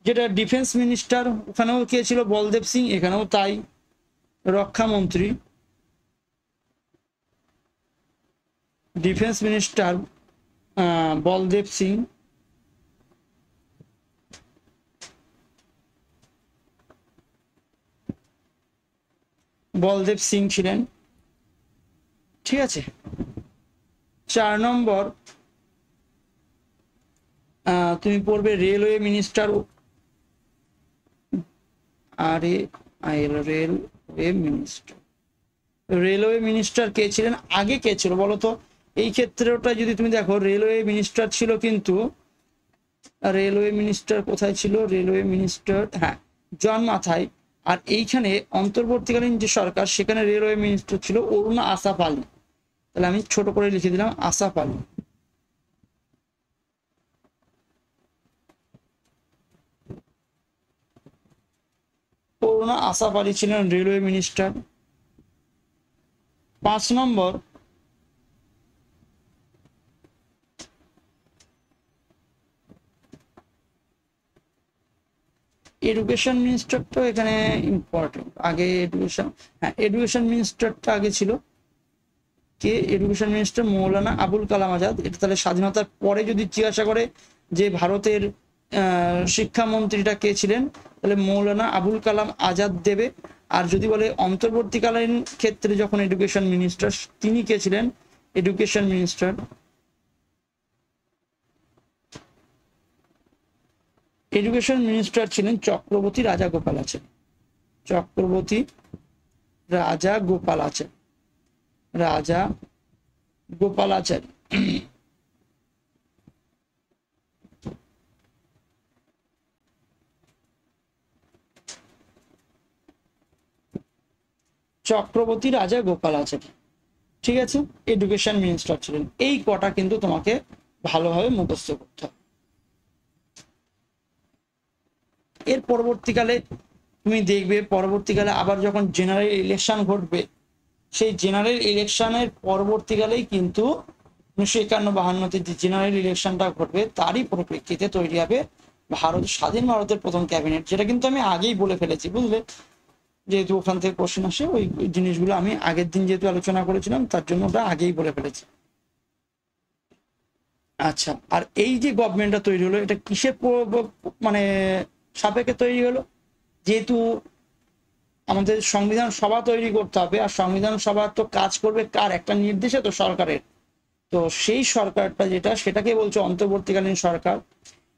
যেটা ডিফেন্স মিনিস্টার, ওখানেও কে ছিল? বলদেব সিং, এখানেও তাই। রক্ষামন্ত্রী, ডিফেন্স মিনিস্টার বলদেব সিং। বলদেব সিং ছিলেন। ঠিক আছে, 4 নম্বর তুমি পড়বে railway minister, railway minister. Railway minister কে ছিলেন? আগে কে ছিল বলো তো? এই ক্ষেত্রেটা যদি তুমি দেখো, রেলওয়ে মিনিস্টার ছিল কিন্তু, রেলওয়ে মিনিস্টার কোথায় ছিল? রেলওয়ে মিনিস্টার, হ্যাঁ, জন মাথায়। আর এইখানে অন্তর্বর্তীকালীন যে সরকার, সেখানে রেলওয়ে মিনিস্টার ছিল অরুণা আসাফ আলী। তাহলে আমি ছোট করে লিখে দিলাম আসাফ আলী। অরুণা আসাফ আলী ছিলেন রেলওয়ে মিনিস্টার। 5 নম্বর এডুকেশন মিনিস্টারটা এখানে ইম্পর্টেন্ট। আগে এডুকেশন, হ্যাঁ, এডুকেশন মিনিস্টারটা আগে ছিল কে? Education minister Maulana Abul Kalam Azad. এটা তাহলে স্বাধীনতার পরে যদি জিজ্ঞাসা করে যে ভারতের শিক্ষামন্ত্রীটা কে ছিলেন, তাহলে মৌলানা আবুল কালাম আজাদ দেবে। আর যদি বলে অন্তর্বর্তীকালীন ক্ষেত্রে যখন এডুকেশন মিনিস্টার, তিনি কে ছিলেন? এডুকেশন মিনিস্টার এডুকেশন মিনিস্টার ছিলেন চক্রবর্তী রাজাগোপালাচারী। চক্রবর্তী রাজাগোপালাচারী, রাজা গোপালাচারী। চক্রবর্তী রাজা গোপালাচারী, ঠিক আছে, এডুকেশন মিনিস্টার ছিলেন। এই কটা কিন্তু তোমাকে ভালোভাবে মুখস্থ করতে হবে। এর পরবর্তীকালে তুমি দেখবে, পরবর্তীকালে আবার যখন জেনারেল ইলেকশন ঘটবে, সেই জেনারেল ইলেকশনের পরবর্তীকালেই কিন্তু 1951-52-তে যে জেনারেল ইলেকশনটা ঘটবে, তারই পরিপ্রেক্ষিতে তৈরি হবে স্বাধীন ভারতের প্রথম ক্যাবিনেট, যেটা কিন্তু আমি আগেই বলে ফেলেছি, বুঝলে? যেহেতু ওখান থেকে কোশ্চেন আসে, ওই জিনিসগুলো আমি আগের দিন যেহেতু আলোচনা করেছিলাম, তার জন্য ওটা আগেই বলে ফেলেছি। আচ্ছা, আর এই যে গভর্নমেন্টটা তৈরি হলো, এটা কিসের মানে সাপেক্ষে তৈরি হলো? যেহেতু আমাদের সংবিধান সভা তৈরি করতে হবে, আর সংবিধান সভা তো কাজ করবে কার? একটা নির্দেশে, তো সরকারের। তো সেই সরকারটা যেটা, সেটাকে বলছে অন্তর্বর্তীকালীন সরকার।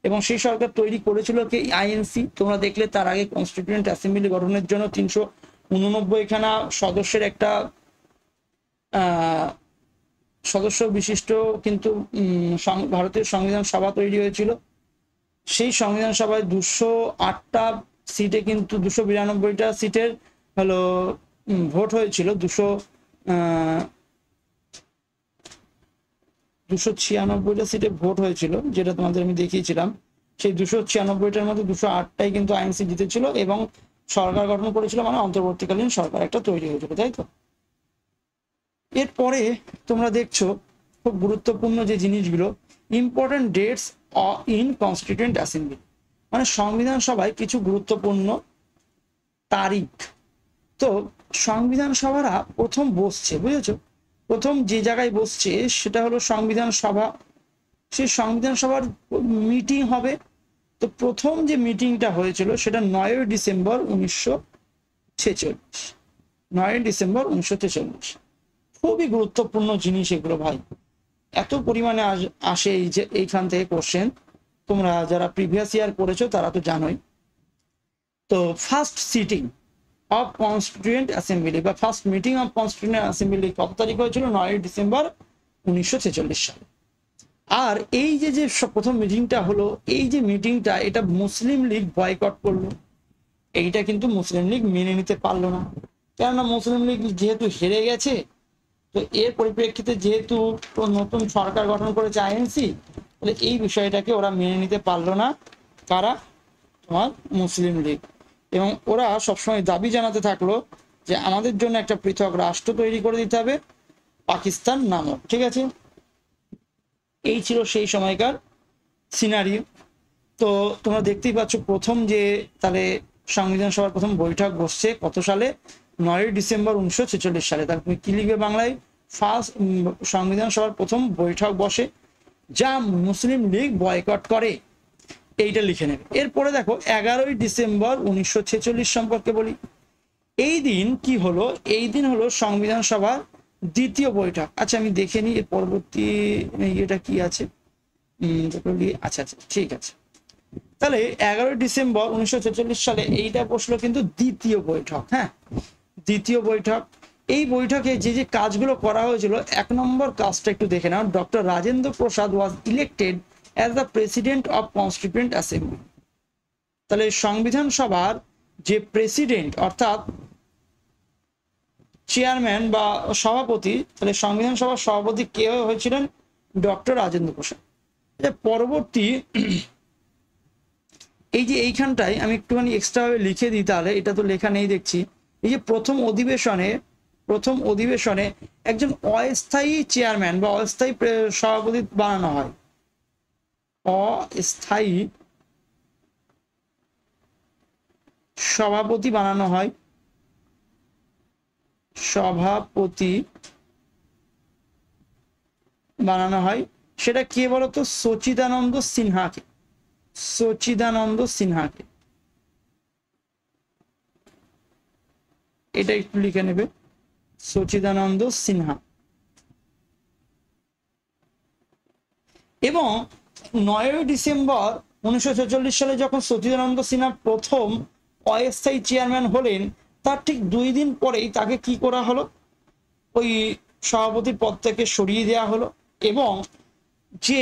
এবং সেই সরকার তৈরি করেছিল কে? আইএনসি। তোমরা দেখলে তার আগে কনস্টিটিউয়েন্ট অ্যাসেম্বলি গঠনের জন্য 389 খানা সদস্যের একটা সদস্য বিশিষ্ট কিন্তু ভারতীয় সংবিধান সভা তৈরি হয়েছিল। সেই সংবিধান সভায় 208টা সিটে কিন্তু 292টা সিটের হলো ভোট হয়েছিল, 296টা সিটে ভোট হয়েছিল, যেটা তোমাদের আমি দেখিয়েছিলাম। সেই 296টার মধ্যে 208টাই কিন্তু আইএনসি জিতেছিল এবং সরকার গঠন করেছিল, মানে অন্তর্বর্তীকালীন সরকার একটা তৈরি হয়েছিল, তাই তো? এরপরে তোমরা দেখছো খুব গুরুত্বপূর্ণ যে জিনিসগুলো, important dates in constituent assembly, মানে সংবিধান সভায় কিছু গুরুত্বপূর্ণ তারিখ। তো সংবিধান সভারা প্রথম বসছে, বুঝেছো? প্রথম যে জায়গায় বসছে সেটা হলো সংবিধান সভা। সেই সংবিধান সভার মিটিং হবে। তো প্রথম যে মিটিংটা হয়েছিল সেটা 9 ডিসেম্বর 1946। 9 ডিসেম্বর 1946। খুবই গুরুত্বপূর্ণ জিনিস এগুলো ভাই, এত পরিমাণে আসে এই যে এইখান থেকে কোশ্চেন। তোমরা যারা প্রিভিয়াস ইয়ার করেছো তারা তো জানোই। তো first sitting of constituent assembly বা first meeting of constituent assembly কত তারিখ হয়েছিল? 9 ডিসেম্বর 1946 সালে। আর এই যে যে প্রথম মিটিংটা হলো, এই যে মিটিংটা এটা মুসলিম লীগ বয়কট করলো। এইটা কিন্তু মুসলিম লীগ মেনে নিতে পারলো না, কেননা মুসলিম লীগ যেহেতু হেরে গেছে, তো এর পরিপ্রেক্ষিতে যেহেতু নতুন সরকার গঠন করেছে আইএনসি, তাহলে এই বিষয়টাকে ওরা মেনে নিতে পারলো না। কারা? তোমার মুসলিম লীগ। এবং ওরা সবসময় দাবি জানাতে থাকলো যে আমাদের জন্য একটা পৃথক রাষ্ট্র তৈরি করে দিতে হবে, পাকিস্তান নামক। ঠিক আছে, এই ছিল সেই সময়কার সিনারিও। তো তোমরা দেখতেই পাচ্ছ প্রথম যে তাহলে সংবিধান সভার প্রথম বৈঠক বসছে কত সালে? 9 ডিসেম্বর 1946 সালে। তাহলে তুমি কি লিখবে বাংলায়? ফার্স্ট সংবিধান সভার প্রথম বৈঠক বসে যা মুসলিম লীগ বয়কট করে, এইটা লিখে নেবে। এরপরে দেখো 11 ডিসেম্বর 1946 সম্পর্কে বলি। এই দিন কি হলো? এই দিন হলো সংবিধান সভার দ্বিতীয় বৈঠক। আচ্ছা আমি দেখে নিই এর পরবর্তী এটা কি আছে। আচ্ছা আচ্ছা ঠিক আছে। তাহলে 11 ডিসেম্বর 1946 সালে এইটা বসলো কিন্তু দ্বিতীয় বৈঠক। হ্যাঁ, দ্বিতীয় বৈঠক। এই বৈঠকে যে যে কাজগুলো করা হয়েছিল, 1 নম্বর কাজটা একটু দেখে নাও। Doctor Rajendra Prasad was elected as the president of constituent assembly. তাহলে সংবিধান সভার যে প্রেসিডেন্ট অর্থাৎ চেয়ারম্যান বা সভাপতি, তাহলে সংবিধান সভার সভাপতি কে হয়েছিলেন? ডক্টর রাজেন্দ্র প্রসাদ। পরবর্তী এই যে এইখানটায় আমি একটুখানি এক্সট্রা ভাবে লিখে দিই, তাহলে এটা তো লেখা নেই দেখছি। এই যে প্রথম অধিবেশনে একজন অস্থায়ী চেয়ারম্যান বা অস্থায়ী সভাপতি বানানো হয়। অস্থায়ী সভাপতি বানানো হয়, সেটা কে বলতো? সচিদানন্দ সিনহাকে। এটা একটু লিখে নেবে, সচিদানন্দ সিনহা। এবং 9 ডিসেম্বর 1946 সালে যখন সচিদানন্দ সিনহা প্রথম অস্থায়ী চেয়ারম্যান হলেন, তার ঠিক 2 দিন পরেই তাকে কি করা হলো? ওই সভাপতির পদ থেকে সরিয়ে দেওয়া হলো। এবং যে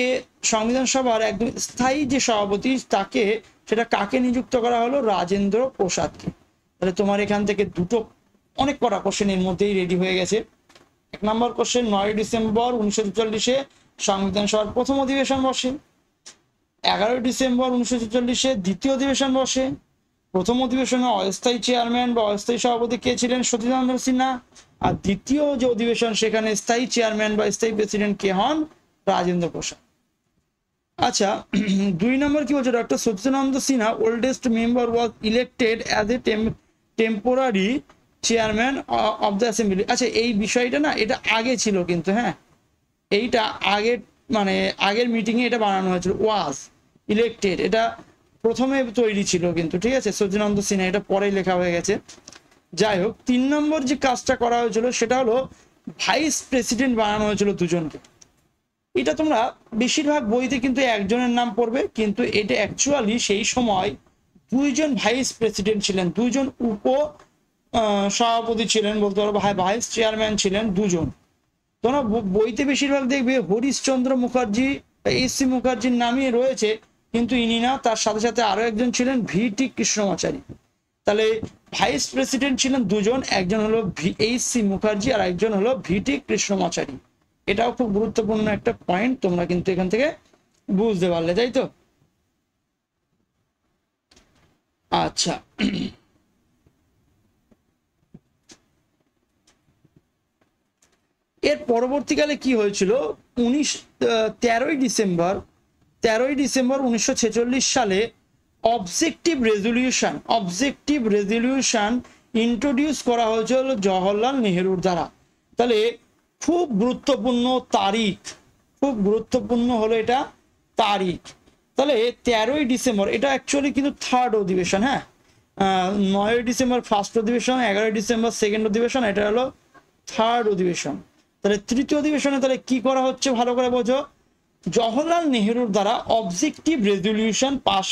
সংবিধান সভার একদম স্থায়ী যে সভাপতি, তাকে সেটা কাকে নিযুক্ত করা হলো? রাজেন্দ্র প্রসাদকে। তাহলে তোমার এখান থেকে দুটো অনেক কটা কোশ্চেন এর মধ্যেই রেডি হয়ে গেছে। 1 নম্বর কোশ্চেন, 9 ডিসেম্বর 1946 সংবিধান সভার প্রথম অধিবেশন বসে। 11 ডিসেম্বর 1946 দ্বিতীয় অধিবেশন বসে। প্রথম অধিবেশনে অস্থায়ী চেয়ারম্যান বা অস্থায়ী সভাপতি কে ছিলেন? সচিদানন্দ সিনহা। আর দ্বিতীয় যে অধিবেশন, সেখানে স্থায়ী চেয়ারম্যান বা স্থায়ী প্রেসিডেন্ট কে হন? রাজেন্দ্র প্রসাদ। আচ্ছা 2 নম্বর কি বলছে? Doctor Sachidananda Sinha oldest member was elected as a temporary chairman of the assembly. আচ্ছা এই বিষয়টা না, এটা আগে ছিল কিন্তু। হ্যাঁ, এইটা আগের মিটিংয়ে এটা বানানো হয়েছিল। ওয়াজ ইলেক্টেড, এটা প্রথমে তৈরি ছিল কিন্তু। ঠিক আছে, সচিদানন্দ সিনহা, এটা পরেই লেখা হয়ে গেছে। যাই হোক, 3 নম্বর যে কাজটা করা হয়েছিল সেটা হলো ভাইস প্রেসিডেন্ট বানানো হয়েছিল 2 জনকে। এটা তোমরা বেশিরভাগ বইতে কিন্তু একজনের নাম পড়বে, কিন্তু এটা অ্যাকচুয়ালি সেই সময় 2 জন ভাইস প্রেসিডেন্ট ছিলেন, 2 জন উপ সভাপতি ছিলেন, বলতে পারবো ভাইস চেয়ারম্যান ছিলেন 2 জন। তোমরা বইতে বেশিরভাগ দেখবে হরিশচন্দ্র মুখার্জি, এস.সি. মুখার্জির নামই রয়েছে, কিন্তু ইনি না, তার সাথে সাথে আরো একজন ছিলেন ভি.টি. কৃষ্ণমাচারী। তাহলে ভাইস প্রেসিডেন্ট ছিলেন 2 জন, একজন হলো এইচ.সি. মুখার্জি আর একজন হলো ভি.টি. কৃষ্ণমাচারী। এটাও খুব গুরুত্বপূর্ণ একটা পয়েন্ট, তোমরা কিন্তু এখান থেকে বুঝতে পারলে, তাই তো? আচ্ছা এর পরবর্তীকালে কি হয়েছিল? 13 ডিসেম্বর 1946 সালে অবজেক্টিভ রেজলিউশন ইন্ট্রোডিউস করা হয়েছিল জওহরলাল নেহরুর দ্বারা। তাহলে খুব গুরুত্বপূর্ণ হলো এটা তারিখ। তাহলে 13 ডিসেম্বর, এটা অ্যাকচুয়ালি কিন্তু 3rd অধিবেশন। হ্যাঁ, 9 ডিসেম্বর ফার্স্ট অধিবেশন, 11 ডিসেম্বর সেকেন্ড অধিবেশন, এটা হলো 3rd অধিবেশন। তাহলে তৃতীয় অধিবেশনে তাহলে কি করা হচ্ছে ভালো করে বোঝো। জওহরলাল নেহরুর দ্বারা অবজেক্টিভ রেজলিউশন পাস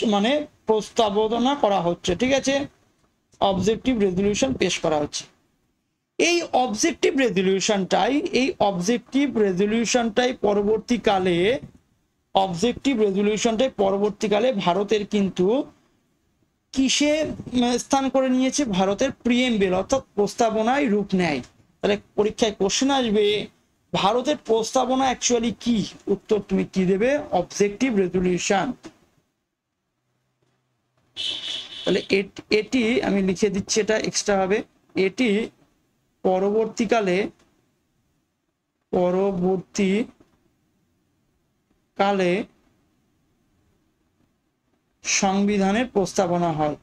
প্রস্তাবনা করা হচ্ছে। ঠিক আছে, অবজেক্টিভ রেজলিউশন পেশ করা হচ্ছে। এই অবজেক্টিভ রেজলিউশনটাই পরবর্তীকালে ভারতের কিন্তু কিসে স্থান করে নিয়েছে? ভারতের প্রিএমবেল অর্থাৎ প্রস্তাবনায় রূপ নেয়। তাহলে পরীক্ষায় কোশ্চেন আসবে, ভারতের প্রস্তাবনা অ্যাকচুয়ালি কি? উত্তর তুমি কি দেবে? Objective resolution. তাহলে এটি আমি লিখে দিচ্ছি, এটা এক্সট্রা হবে। এটি পরবর্তীকালে সংবিধানের প্রস্তাবনা হয়।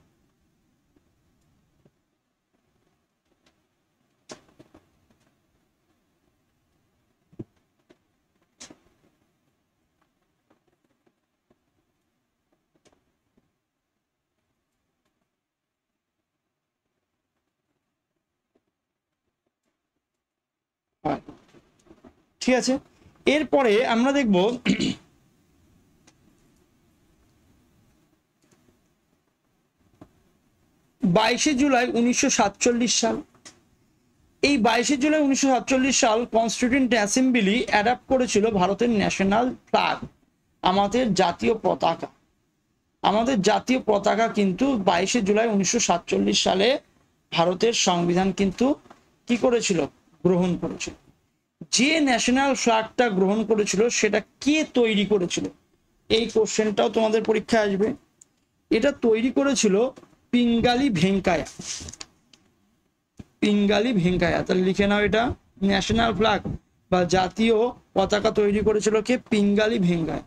ঠিক আছে, এরপরে আমরা দেখব 22শে জুলাই 1947 সাল। এই 22শে জুলাই 1947 সাল কনস্টিটিউয়েন্ট অ্যাসেম্বলি অ্যাডাপ্ট করেছিল ভারতের ন্যাশনাল ফ্ল্যাগ, আমাদের জাতীয় পতাকা। আমাদের জাতীয় পতাকা কিন্তু 22শে জুলাই 1947 সালে ভারতের সংবিধান কিন্তু কি করেছিল? গ্রহণ করেছিল। যে ন্যাশনাল ফ্ল্যাগটা গ্রহণ করেছিল সেটা কে তৈরি করেছিল? এই কোশ্চেনটাও তোমাদের পরীক্ষায় আসবে। এটা তৈরি করেছিল পিঙ্গালি ভেঙ্কায়া। তাহলে লিখে নাও, এটা ন্যাশনাল ফ্ল্যাগ বা জাতীয় পতাকা তৈরি করেছিল কে? পিঙ্গালি ভেঙ্কায়া।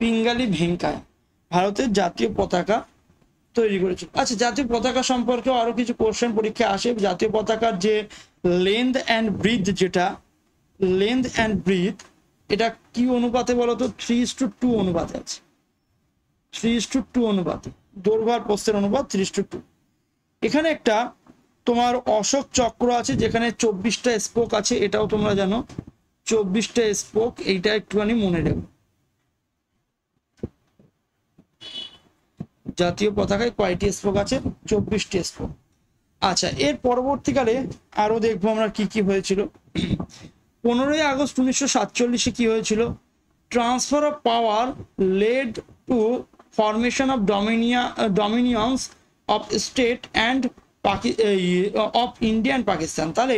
পিঙ্গালি ভেঙ্কায়া ভারতের জাতীয় পতাকা তৈরি করেছিল। আচ্ছা, জাতীয় পতাকা সম্পর্কে আরো কিছু কোশ্চেন পরীক্ষায় আসে। জাতীয় পতাকার যে লেন্থ অ্যান্ড ব্রিথ, এটা কি অনুপাতে বলতো? 3:2 অনুপাতে আছে। 3:2 অনুপাতে, দৈর্ঘ্য আর প্রস্থের অনুপাত 3:2। এখানে একটা তোমার অশোক চক্র আছে যেখানে 24টা স্পোক আছে, এটাও তোমরা জানো। 24টা স্পোক, এইটা একটুখানি মনে রেখো। জাতীয় পতাকায় কয়টি স্পোক আছে? 24টি স্পোক। আচ্ছা, এর পরবর্তীকালে আরো দেখবো আমরা কি কি হয়েছিল। 15ই আগস্ট 1947 কি হয়েছিল? Transfer of power led to formation of dominions of state and of India and Pakistan. তাহলে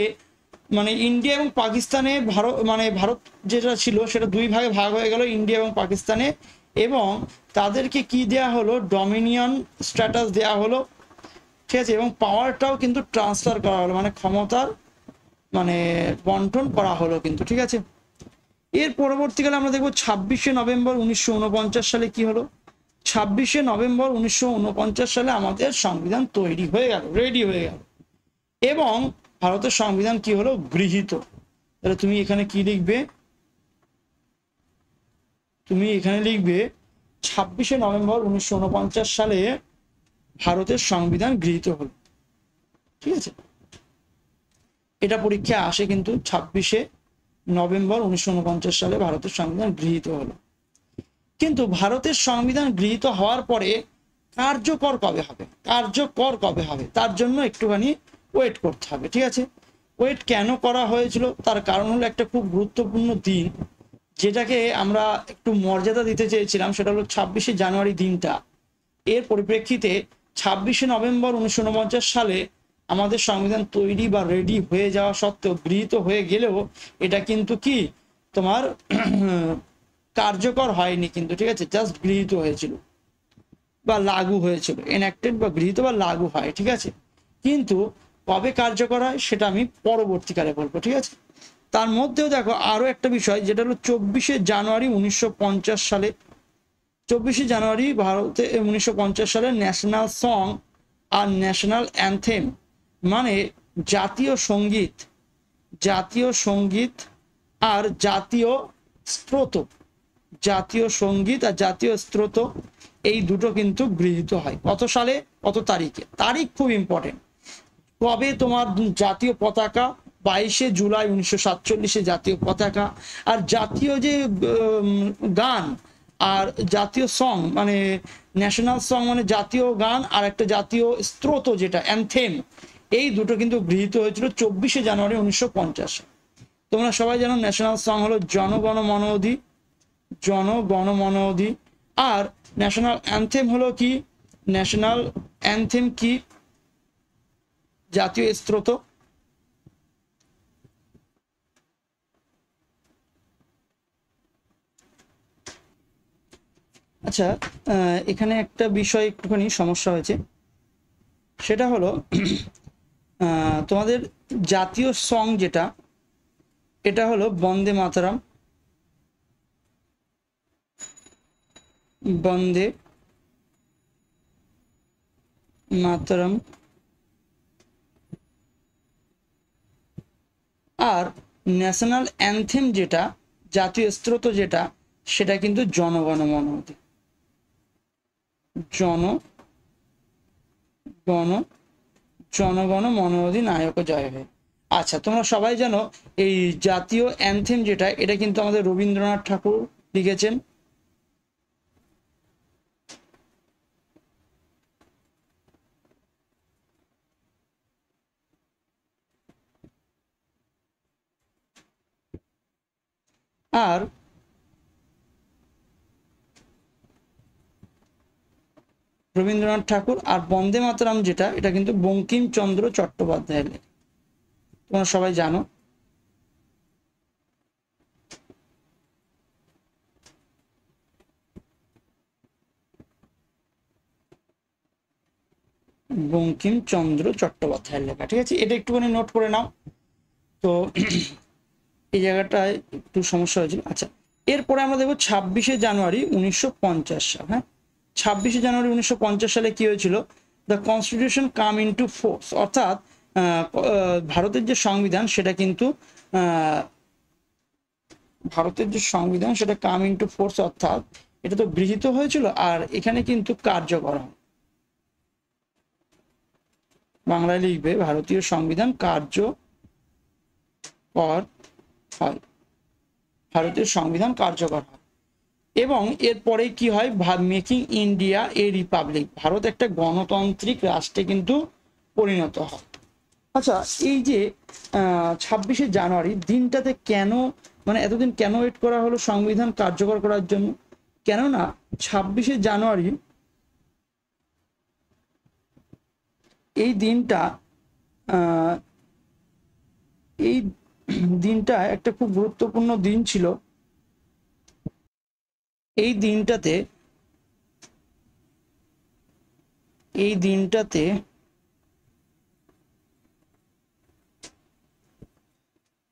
মানে ইন্ডিয়া এবং পাকিস্তানে ভারত যেটা ছিল সেটা দুই ভাগে ভাগ হয়ে গেল, ইন্ডিয়া এবং পাকিস্তানে, এবং তাদেরকে কি দেয়া হলো? ডমিনিয়ন স্ট্যাটাস দেয়া হলো। ঠিক আছে, এবং পাওয়ারটাও কিন্তু ট্রান্সফার করা হলো, মানে ক্ষমতার বন্টন করা হলো কিন্তু। ঠিক আছে, এর পরবর্তীকালে আমরা দেখবো 26শে নভেম্বর 1949 সালে কি হলো? 26শে নভেম্বর 1949 সালে আমাদের সংবিধান তৈরি হয়ে গেল, রেডি হয়ে গেল, এবং ভারতের সংবিধান কি হলো? গৃহীত। তাহলে তুমি এখানে কি লিখবে? তুমি এখানে লিখবে 26শে নভেম্বর 1949 সালে ভারতের সংবিধান গৃহীত হলো। ঠিক আছে, এটা পরীক্ষায় আসে কিন্তু 26শে নভেম্বর 1949 সালে ভারতের সংবিধান গৃহীত হলো। কিন্তু ভারতের সংবিধান গৃহীত হওয়ার পরে কার্যকর কবে হবে তার জন্য একটুখানি ওয়েট করতে হবে। ঠিক আছে, ওয়েট কেন করা হয়েছিল? তার কারণ হলো একটা খুব গুরুত্বপূর্ণ দিন যেটাকে আমরা একটু মর্যাদা দিতে চেয়েছিলাম, সেটা হলো 26শে জানুয়ারি দিনটা। এর পরিপ্রেক্ষিতে 26শে নভেম্বর 1949 সালে আমাদের সংবিধান তৈরি বা রেডি হয়ে যাওয়া সত্ত্বেও, গৃহীত হয়ে গেলেও, এটা কিন্তু কি তোমার কার্যকর হয়নি কিন্তু। ঠিক আছে, জাস্ট গৃহীত হয়েছিল বা লাগু হয়েছিল, এনঅ্যাক্টেড বা গৃহীত বা লাগু হয়। ঠিক আছে, কিন্তু কবে কার্যকর হয় সেটা আমি পরবর্তীকালে বলবো। ঠিক আছে, তার মধ্যেও দেখো আরো একটা বিষয়, যেটা হলো 24শে জানুয়ারি 1950 সালে, 24শে জানুয়ারি ভারতে 1950 সালে ন্যাশনাল সং আর ন্যাশনাল অ্যান্থেম, মানে জাতীয় সঙ্গীত আর জাতীয় স্ত্রোত, জাতীয় সঙ্গীত আর জাতীয় স্তোত্র এই দুটো কিন্তু গৃহীত হয়। কত সালে, কত তারিখে? তারিখ খুব ইম্পর্টেন্ট। কবে তোমার জাতীয় পতাকা? 22শে জুলাই 1947 জাতীয় পতাকা। আর জাতীয় যে গান আর জাতীয় সং মানে ন্যাশনাল সং মানে জাতীয় গান, আর একটা জাতীয় স্তোত্র যেটা অ্যানথেম, এই দুটো কিন্তু গৃহীত হয়েছিল 24শে জানুয়ারি 1950। তোমরা সবাই জানো ন্যাশনাল সং হলো জনগণ মন অধি, জনগণ মন অধি। আর ন্যাশনাল অ্যানথেম হলো কি? ন্যাশনাল অ্যানথেম কি? জাতীয় স্তোত্র। আচ্ছা, এখানে একটা বিষয় একটুখানি সমস্যা হয়েছে, সেটা হলো তোমাদের জাতীয় সং যেটা, এটা হলো বন্দে মাতরম, বন্দে মাতরম। আর ন্যাশনাল অ্যানথেম যেটা, জাতীয় স্তোত্র যেটা, সেটা কিন্তু জনগণ মন অধি, জনগণ মন অধি নায়ক জয় হে। আচ্ছা, তোমরা সবাই জানো এই জাতীয় অ্যানথেম যেটা, এটা কিন্তু আমাদের রবীন্দ্রনাথ ঠাকুর লিখেছেন। আর রবীন্দ্রনাথ ঠাকুর। আর বন্দে মাতরম যেটা, এটা কিন্তু বঙ্কিমচন্দ্র চট্টোপাধ্যায়ের লেখা, তোমরা সবাই জানো। বঙ্কিমচন্দ্র চট্টোপাধ্যায়ের লেখা, ঠিক আছে? এটা একটুখানি নোট করে নাও। তো এই জায়গাটায় একটু সমস্যা হয়েছিল। আচ্ছা, এরপরে আমরা দেখবো 26শে জানুয়ারি 1950 সাল। হ্যাঁ, 26শে জানুয়ারি 1950 সালে কি হয়েছিল? The constitution came into force, অর্থাৎ ভারতের যে সংবিধান সেটা কিন্তু ভারতের যে সংবিধান সেটা কাম ইনটু ফোর্স, অর্থাৎ এটা তো গৃহীত হয়েছিল আর এখানে কিন্তু কার্যকর হয়। বাংলায় লিখবে ভারতীয় সংবিধান কার্যকর হয়, ভারতীয় সংবিধান কার্যকর হয়। এবং এরপরে কি হয়? মেকিং ইন্ডিয়া এ রিপাবলিক, ভারত একটা গণতান্ত্রিক রাষ্ট্রে কিন্তু পরিণত হয়। আচ্ছা, এই যে 26শে জানুয়ারি দিনটাতে কেন, মানে এতদিন কেন ওয়েট করা হলো সংবিধান কার্যকর করার জন্য? কেননা 26শে জানুয়ারি এই দিনটা এই দিনটা একটা খুব গুরুত্বপূর্ণ দিন ছিল। এই দিনটাতে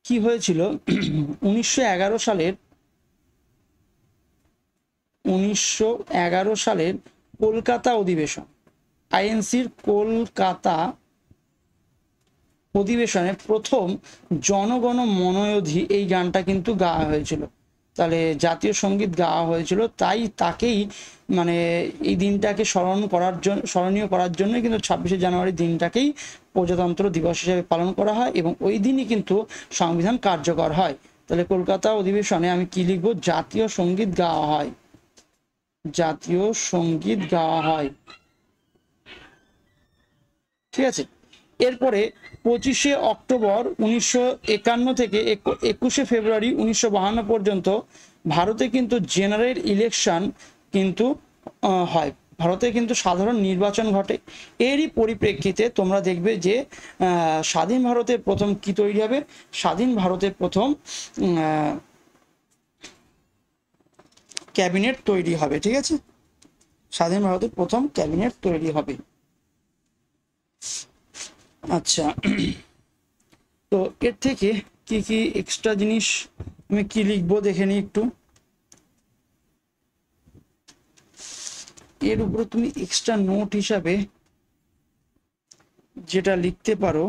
কি হয়েছিল? 1911 সালের কলকাতা অধিবেশন, আইএনসির কলকাতা অধিবেশনে প্রথম জনগণ মন অধি এই গানটা কিন্তু গাওয়া হয়েছিল। তাহলে জাতীয় সঙ্গীত গাওয়া হয়েছিল, তাই তাকেই মানে এই দিনটাকে স্মরণীয় করার জন্য কিন্তু 26শে জানুয়ারি দিনটাকেই প্রজাতন্ত্র দিবস হিসেবে পালন করা হয় এবং ওই দিনই কিন্তু সংবিধান কার্যকর হয়। তাহলে কলকাতা অধিবেশনে আমি কি লিখবো? জাতীয় সঙ্গীত গাওয়া হয়, জাতীয় সঙ্গীত গাওয়া হয়, ঠিক আছে? এরপরে 25শে অক্টোবর 1951 থেকে 21শে ফেব্রুয়ারি 1952 পর্যন্ত ভারতে কিন্তু জেনারেল ইলেকশন কিন্তু হয়, ভারতে কিন্তু সাধারণ নির্বাচন ঘটে। এরই পরিপ্রেক্ষিতে তোমরা দেখবে যে স্বাধীন ভারতের প্রথম কি তৈরি হবে? স্বাধীন ভারতের প্রথম ক্যাবিনেট তৈরি হবে, ঠিক আছে? স্বাধীন ভারতের প্রথম ক্যাবিনেট তৈরি হবে। আচ্ছা, তো এর থেকে কি কি এক্সট্রা জিনিস আমি কি লিখবো দেখে নিই একটু। এর উপরে তুমি এক্সট্রা নোট হিসাবে যেটা লিখতে পারো,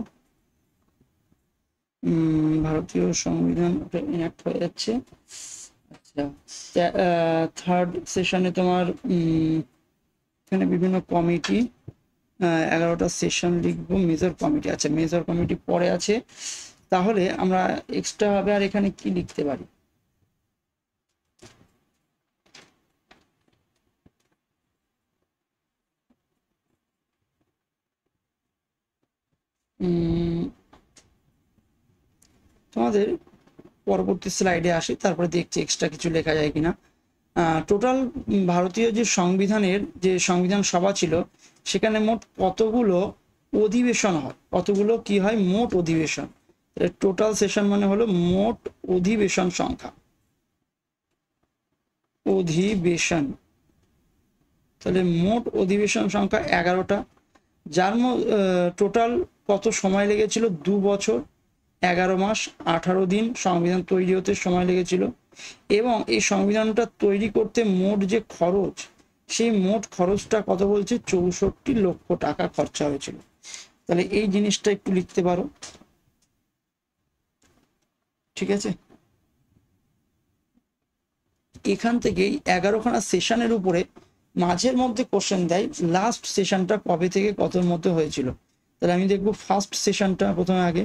ভারতীয় সংবিধান ইনঅ্যাক্ট হয়ে যাচ্ছে। থার্ড সেশনে তোমার এখানে বিভিন্ন কমিটি 11টা সেশন লিখবো। মেজর কমিটি, আচ্ছা মেজর কমিটি পরে আছে। তাহলে আমরা এক্সট্রা ভাবে আর এখানে কি লিখতে পারি? তোমাদের পরবর্তী স্লাইডে আসি, তারপরে দেখছি এক্সট্রা কিছু লেখা যায় কিনা। টোটাল ভারতীয় যে সংবিধানের যে সংবিধান সভা ছিল, সেখানে মোট কতগুলো অধিবেশন হয়? কতগুলো কি হয়? মোট অধিবেশন। টোটাল সেশন মানে হলো মোট অধিবেশন সংখ্যা, অধিবেশন। তাহলে মোট অধিবেশন সংখ্যা 11টা, যার টোটাল কত সময় লেগেছিল? 2 বছর 11 মাস 18 দিন সংবিধান তৈরি হতে সময় লেগেছিল। এবং এই সংবিধানটা তৈরি করতে মোট যে খরচ, সেই মোট খরচটা কত বলছে? 64 লক্ষ টাকা খরচা হয়েছিল। তাহলে এই জিনিসটা একটু লিখতে পারো, ঠিক আছে? এখান থেকেই 11খানা সেশনের উপরে মাঝের মধ্যে কোশ্চেন দেয়, লাস্ট সেশনটা কবে থেকে কতর মধ্যে হয়েছিল। তাহলে আমি দেখবো ফার্স্ট সেশনটা প্রথমে আগে।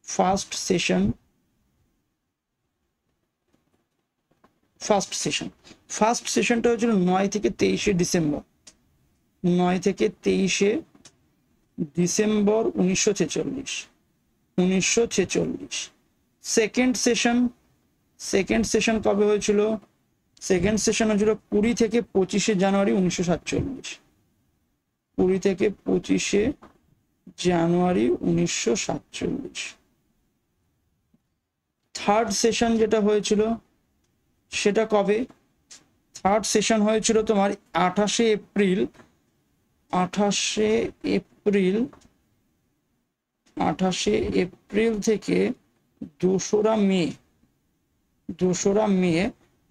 ফার্স্ট সেশনটা হয়েছিল 9 থেকে 23 ডিসেম্বর, 9 থেকে 23 ডিসেম্বর 1946। সেকেন্ড সেশন কবে হয়েছিল? সেকেন্ড সেশন হয়েছিল 20 থেকে 25 জানুয়ারি 1947, 20 থেকে 25 জানুয়ারি 1947। থার্ড সেশন যেটা হয়েছিল সেটা কবে? থার্ড সেশন হয়েছিল তোমার 28 এপ্রিল থেকে 2রা মে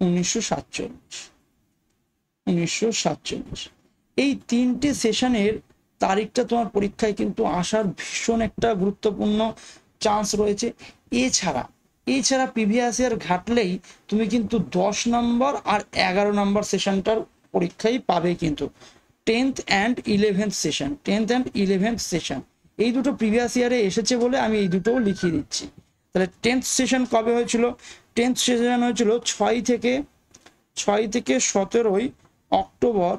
1947। এই 3টে সেশনের তারিখটা তোমার পরীক্ষায় কিন্তু আসার ভীষণ একটা গুরুত্বপূর্ণ চান্স রয়েছে। এছাড়া প্রিভিয়াস ইয়ার ঘাটলেই তুমি কিন্তু 10 নম্বর আর 11 নম্বর সেশনটার পরীক্ষায় পাবে। কিন্তু 10th and 11th সেশন এই দুটো প্রিভিয়াস ইয়ারে এসেছে বলে আমি এই দুটোও লিখিয়ে দিচ্ছি। তাহলে 10th সেশন কবে হয়েছিল? 10th সেশন হয়েছিল 6 থেকে 17 অক্টোবর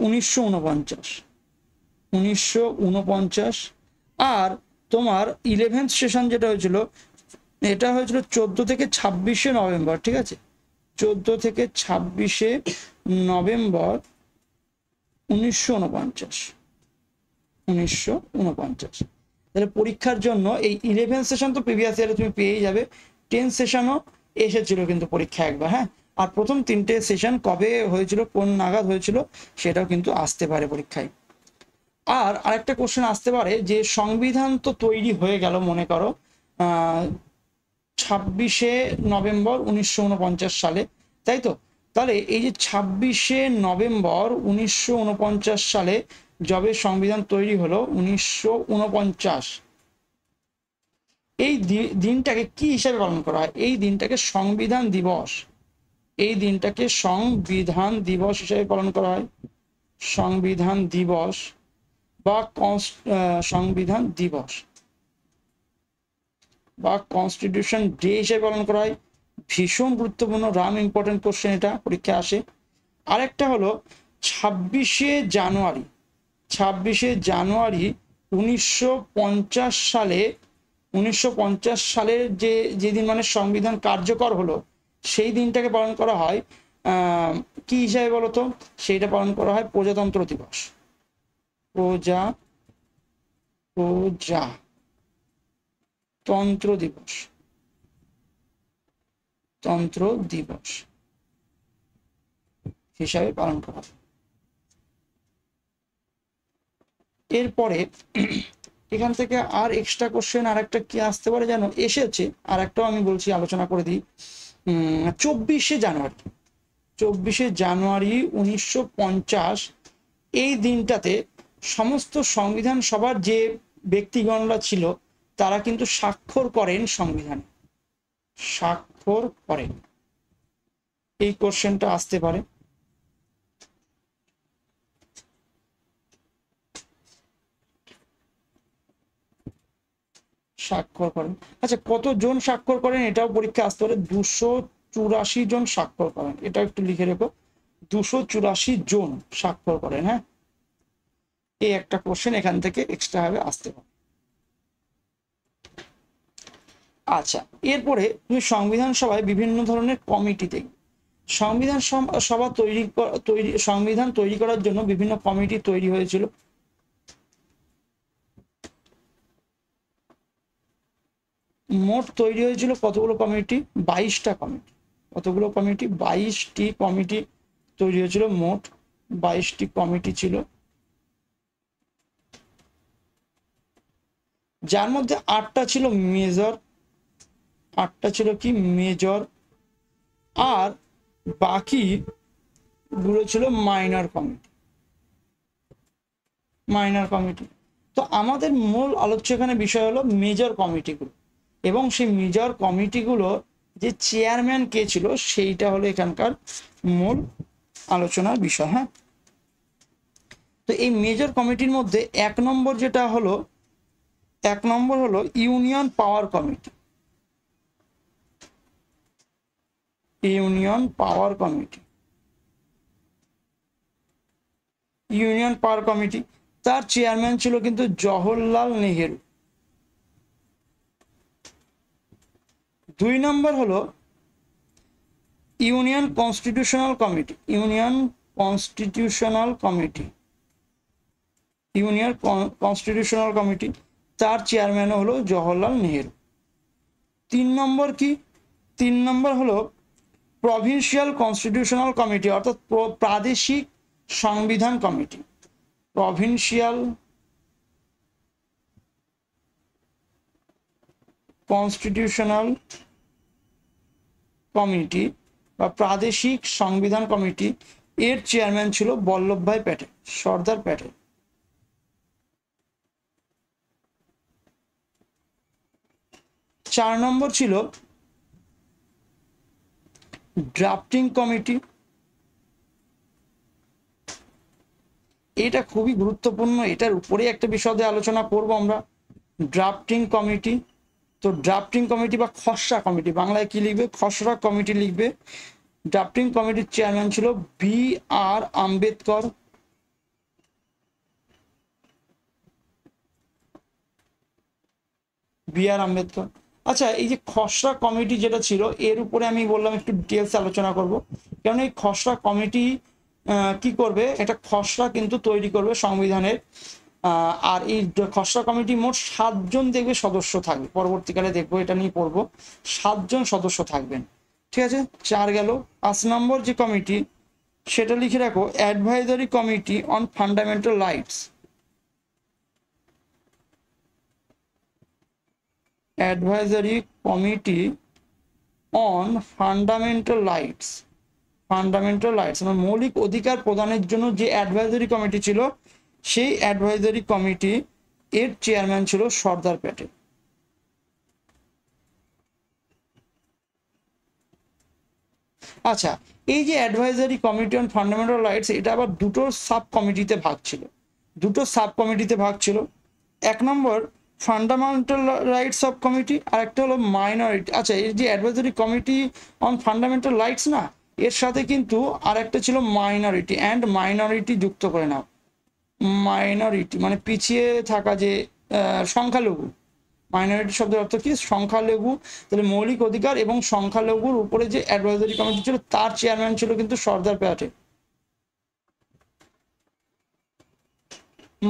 1949। আর তোমার 11th সেশন যেটা হয়েছিল, এটা হয়েছিল 14 থেকে 26 নভেম্বর, ঠিক আছে? 14 থেকে 26 নভেম্বর 1949। তাহলে পরীক্ষার জন্য এই 11th সেশন তো প্রিভিয়াস ইয়ারে তুমি পেয়েই যাবে, 10th সেশনও এসেছিল কিন্তু পরীক্ষা একবার, হ্যাঁ। আর প্রথম 3টে সেশন কবে হয়েছিল, কোন নাগাদ হয়েছিল, সেটাও কিন্তু আসতে পারে পরীক্ষায়। আর আরেকটা কোশ্চেন আসতে পারে যে সংবিধান তো তৈরি হয়ে গেল মনে করো 26 নভেম্বর 1949 সালে, তাই তো? তাহলে এই যে 26 নভেম্বর 1949 সালে যবে সংবিধান তৈরি হলো 1949, এই দিনটাকে কি হিসাবে পালন করা হয়? এই দিনটাকে সংবিধান দিবস হিসাবে পালন করা হয়। সংবিধান দিবস বা কনস্টিটিউশন ডে হিসেবে পালন করা হয়। ভীষণ গুরুত্বপূর্ণ, রাম ইম্পর্টেন্ট কোশ্চেন, এটা পরীক্ষায় আসে। আরেকটা হলো 26 জানুয়ারি 1950 সালের যেদিন মানে সংবিধান কার্যকর হলো, সেই দিনটাকে পালন করা হয় কি হিসাবে বলতো? সেইটা পালন করা হয় প্রজাতন্ত্র দিবস। তন্ত্র দিবস হিসাবে পালন করা হয়। এরপরে এখান থেকে আর এক্সট্রা কোশ্চেন আর একটা কি আসতে পারে জানো? এসেছে, আর একটাও আমি বলছি, আলোচনা করে দিই। 24 জানুয়ারি 1950, এই দিনটাতে সমস্ত সংবিধান সভার যে ব্যক্তিগণরা ছিল তারা কিন্তু স্বাক্ষর করেন সংবিধানে। স্বাক্ষর করেন? এই কোশ্চেনটা আসতে পারে। স্বাক্ষর করেন, আচ্ছা কতজন স্বাক্ষর করেন এটাও পরীক্ষা আসতে পারে। 284 জন স্বাক্ষর করেন, এটা একটু লিখে রেখো। 284 জন স্বাক্ষর করেন। হ্যাঁ, এই একটা কোশ্চেন এখান থেকে এক্সট্রা ভাবে আসতে পারে। আচ্ছা, এরপরে তুমি সংবিধান সভায় বিভিন্ন ধরনের কমিটি দেখবে। সংবিধান সভা সংবিধান তৈরি করার জন্য বিভিন্ন কমিটি তৈরি হয়েছিল। মোট তৈরি হয়েছিল কতগুলো কমিটি? 22টা কমিটি। কতগুলো কমিটি? 22টি কমিটি তৈরি হয়েছিল, মোট 22টি কমিটি ছিল, যার মধ্যে 8টা ছিল মেজর, 8টা ছিল কি মেজর, আর বাকি গুলো ছিল মাইনর কমিটি। Minor committee. তো আমাদের মূল আলোচ্য এখানে বিষয় হলো মেজর কমিটিগুলো, এবং সেই মেজর কমিটিগুলো যে চেয়ারম্যান কে ছিল সেইটা হলো এখানকার মূল আলোচনার বিষয়। হ্যাঁ, তো এই মেজর কমিটির মধ্যে 1 নম্বর যেটা হলো, 1 নম্বর হলো ইউনিয়ন পাওয়ার কমিটি। ইউনিয়ন পাওয়ার কমিটি, ইউনিয়ন পাওয়ার কমিটি, তার চেয়ারম্যান ছিল কিন্তু জওহরলাল নেহেরু। 2 নম্বর হলো union constitutional committee. Union constitutional committee, union constitutional committee, তার চেয়ারম্যান হলো জওহরলাল নেহেরু। 3 নম্বর কি? 3 নম্বর হলো প্রভিন্সিয়াল কনস্টিটিউশনাল কমিটি, অর্থাৎ প্রাদেশিক সংবিধান কমিটি। প্রভিন্সিয়াল কনস্টিটিউশনাল কমিটি বা প্রাদেশিক সংবিধান কমিটি, এর চেয়ারম্যান ছিল বল্লভভাই প্যাটেল, সর্দার প্যাটেল। 4 নম্বর ছিল ড্রাফটিং কমিটি। এটা খুবই গুরুত্বপূর্ণ, এটার উপরে একটা বিশদে আলোচনা করব আমরা। ড্রাফটিং কমিটি, তো ড্রাফটিং কমিটি বা খসড়া কমিটি, বাংলায় কি লিখবে? খসড়া কমিটি লিখবে। ড্রাফটিং কমিটির চেয়ারম্যান ছিল B.R. আম্বেদকর। B.R. আম্বেদকর। আচ্ছা, এই যে খসড়া কমিটি যেটা ছিল, এর উপরে আমি বললাম একটু ডিটেলস আলোচনা করব, কারণ এই খসড়া কমিটি কি করবে? এটা খসড়া কিন্তু তৈরি করবে সংবিধানের। আর এই খসড়া কমিটি মোট 7 জন দেখবে সদস্য থাকবে, পরবর্তীকালে দেখবো, এটা নিয়ে পড়বো। 7 জন সদস্য থাকবেন, ঠিক আছে। 4 গেল। 5 নম্বর যে কমিটি সেটা লিখে রাখো, advisory committee on fundamental rights. Advisory committee on fundamental rights. Fundamental rights মানে মৌলিক অধিকার প্রদানের জন্য যে অ্যাডভাইজারি কমিটি ছিল, সেই অ্যাডভাইজারি কমিটি এর চেয়ারম্যান ছিল সর্দার প্যাটেল। আচ্ছা, এই যে advisory committee on fundamental rights, এটা আবার দুটো সাব কমিটিতে ভাগ ছিল। দুটো সাব কমিটিতে ভাগ ছিল। 1 নম্বর ফান্ডামেন্টাল রাইটস সাব কমিটি, আর একটা হলো মাইনরিটি। আচ্ছা, এই যে advisory committee on fundamental rights না, এর সাথে কিন্তু আর একটা ছিল মাইনরিটি অ্যান্ড মাইনরিটি যুক্ত করে নাও। মাইনরিটি মানে পিছিয়ে থাকা, যে সংখ্যালঘু। মাইনরিটি শব্দের অর্থ কি? সংখ্যালঘু। তাহলে মৌলিক অধিকার এবং সংখ্যালঘুর উপরে যে অ্যাডভাইজারি কমিটি ছিল, তার চেয়ারম্যান ছিল কিন্তু সর্দার প্যাটেল।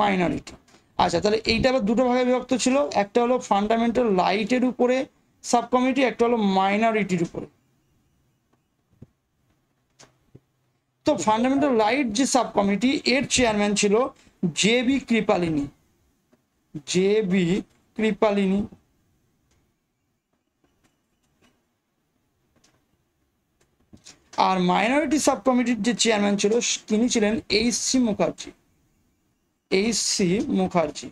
মাইনরিটি। আচ্ছা, তাহলে এইটা আবার দুটো ভাগে বিভক্ত ছিল, একটা হলো ফান্ডামেন্টাল রাইটের উপরে সাব কমিটি, একটা হলো মাইনরিটির উপরে। তো ফান্ডামেন্টাল রাইট যে সাব কমিটি, এর চেয়ারম্যান ছিল জে.বি. কৃপালিনী। জে.বি. কৃপালিনী। আর মাইনরিটি সাব কমিটির যে চেয়ারম্যান ছিল, তিনি ছিলেন H.C. মুখার্জি। H.C. মুখার্জি।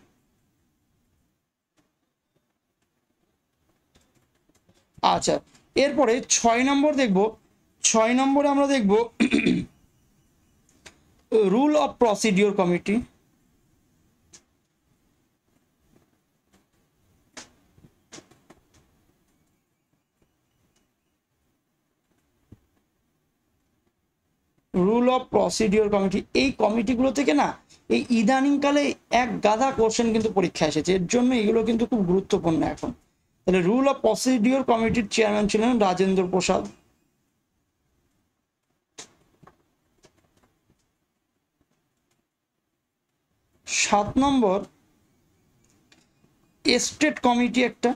আচ্ছা, এরপরে 6 নম্বর দেখব। 6 নম্বরে আমরা দেখব rule of procedure committee. Rule of procedure committee, এই কমিটিগুলো থেকে না এই ইদানিংকালে এক গাদা কোশ্চেন কিন্তু পরীক্ষা এসেছে, এর জন্য এগুলো কিন্তু খুব গুরুত্বপূর্ণ এখন। তাহলে রুল অফ প্রসিডিওর কমিটির চেয়ারম্যান ছিলেন রাজেন্দ্র প্রসাদ। 7 নম্বর এস্টেট কমিটি, একটা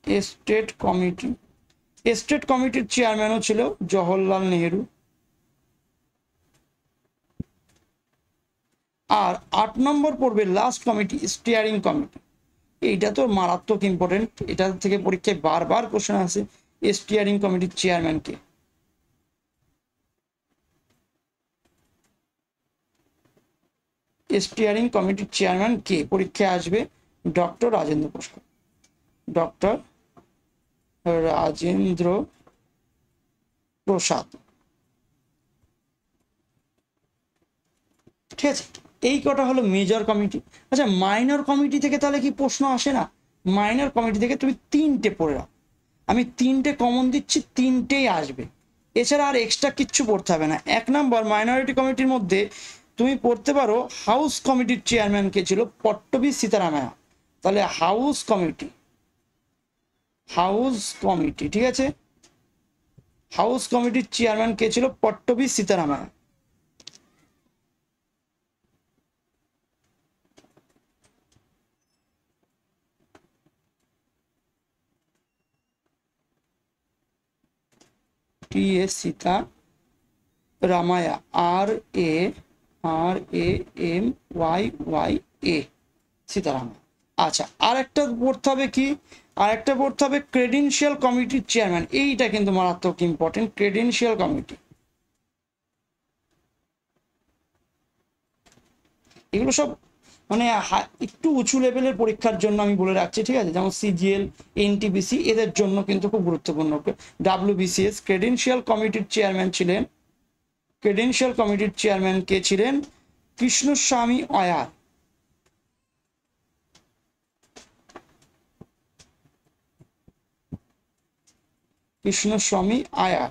এস্টেট কমিটি, এস্টেট কমিটির চেয়ারম্যানও ছিল জওহরলাল নেহেরু। আর 8 নম্বর পড়বে লাস্ট কমিটি, স্টিয়ারিং কমিটি। এইটা তো মারাত্মক ইম্পর্টেন্ট, এটা থেকে পরীক্ষায় বারবার কোশ্চেন আসে। স্টিয়ারিং কমিটির চেয়ারম্যান কে? স্টিয়ারিং কমিটির চেয়ারম্যান কে পরীক্ষায় আসবে? ডক্টর রাজেন্দ্র প্রসাদ। ডক্টর রাজেন্দ্র প্রসাদ। ঠিক আছে, এই কটা হলো মেজর কমিটি। আচ্ছা, মাইনর কমিটি থেকে তাহলে কি প্রশ্ন আসে না? মাইনর কমিটি থেকে তুমি 3টে পড়ে রাখো, আমি 3টে কমন দিচ্ছি, 3টেই আসবে, এছাড়া আর এক্সট্রা কিচ্ছু পড়তে হবে না। 1 নম্বর মাইনরিটি কমিটির মধ্যে তুমি পড়তে পারো হাউস কমিটির চেয়ারম্যান কে ছিল? পট্টবী সীতারামায়া। তাহলে হাউস কমিটি, হাউস কমিটি, ঠিক আছে, হাউস কমিটির চেয়ারম্যান কে ছিল? পট্টবী সীতারামায়া। টি.এ. সীতারামায়া, R.A.M.Y.Y.A, সীতারামায়া। আচ্ছা, আর একটা পড়তে হবে কি? আর একটা পড়তে হবে ক্রেডেনশিয়াল কমিটির চেয়ারম্যান। এইটা কিন্তু মারাত্মক ইম্পর্টেন্ট, ক্রেডেনশিয়াল কমিটি। এগুলো সব মানে একটু উঁচু লেভেলের পরীক্ষার জন্য আমি বলে রাখছি, ঠিক আছে, যেমন সিজিএল, এনটিপিসি, এদের জন্য কিন্তু খুব গুরুত্বপূর্ণ। ডাব্লিউবিসিএস ক্রেডেনশিয়াল কমিটির চেয়ারম্যান ছিলেন, ক্রেডেনশিয়াল কমিটির চেয়ারম্যান কে ছিলেন? কৃষ্ণস্বামী আয়ার। কৃষ্ণস্বামী আয়ার,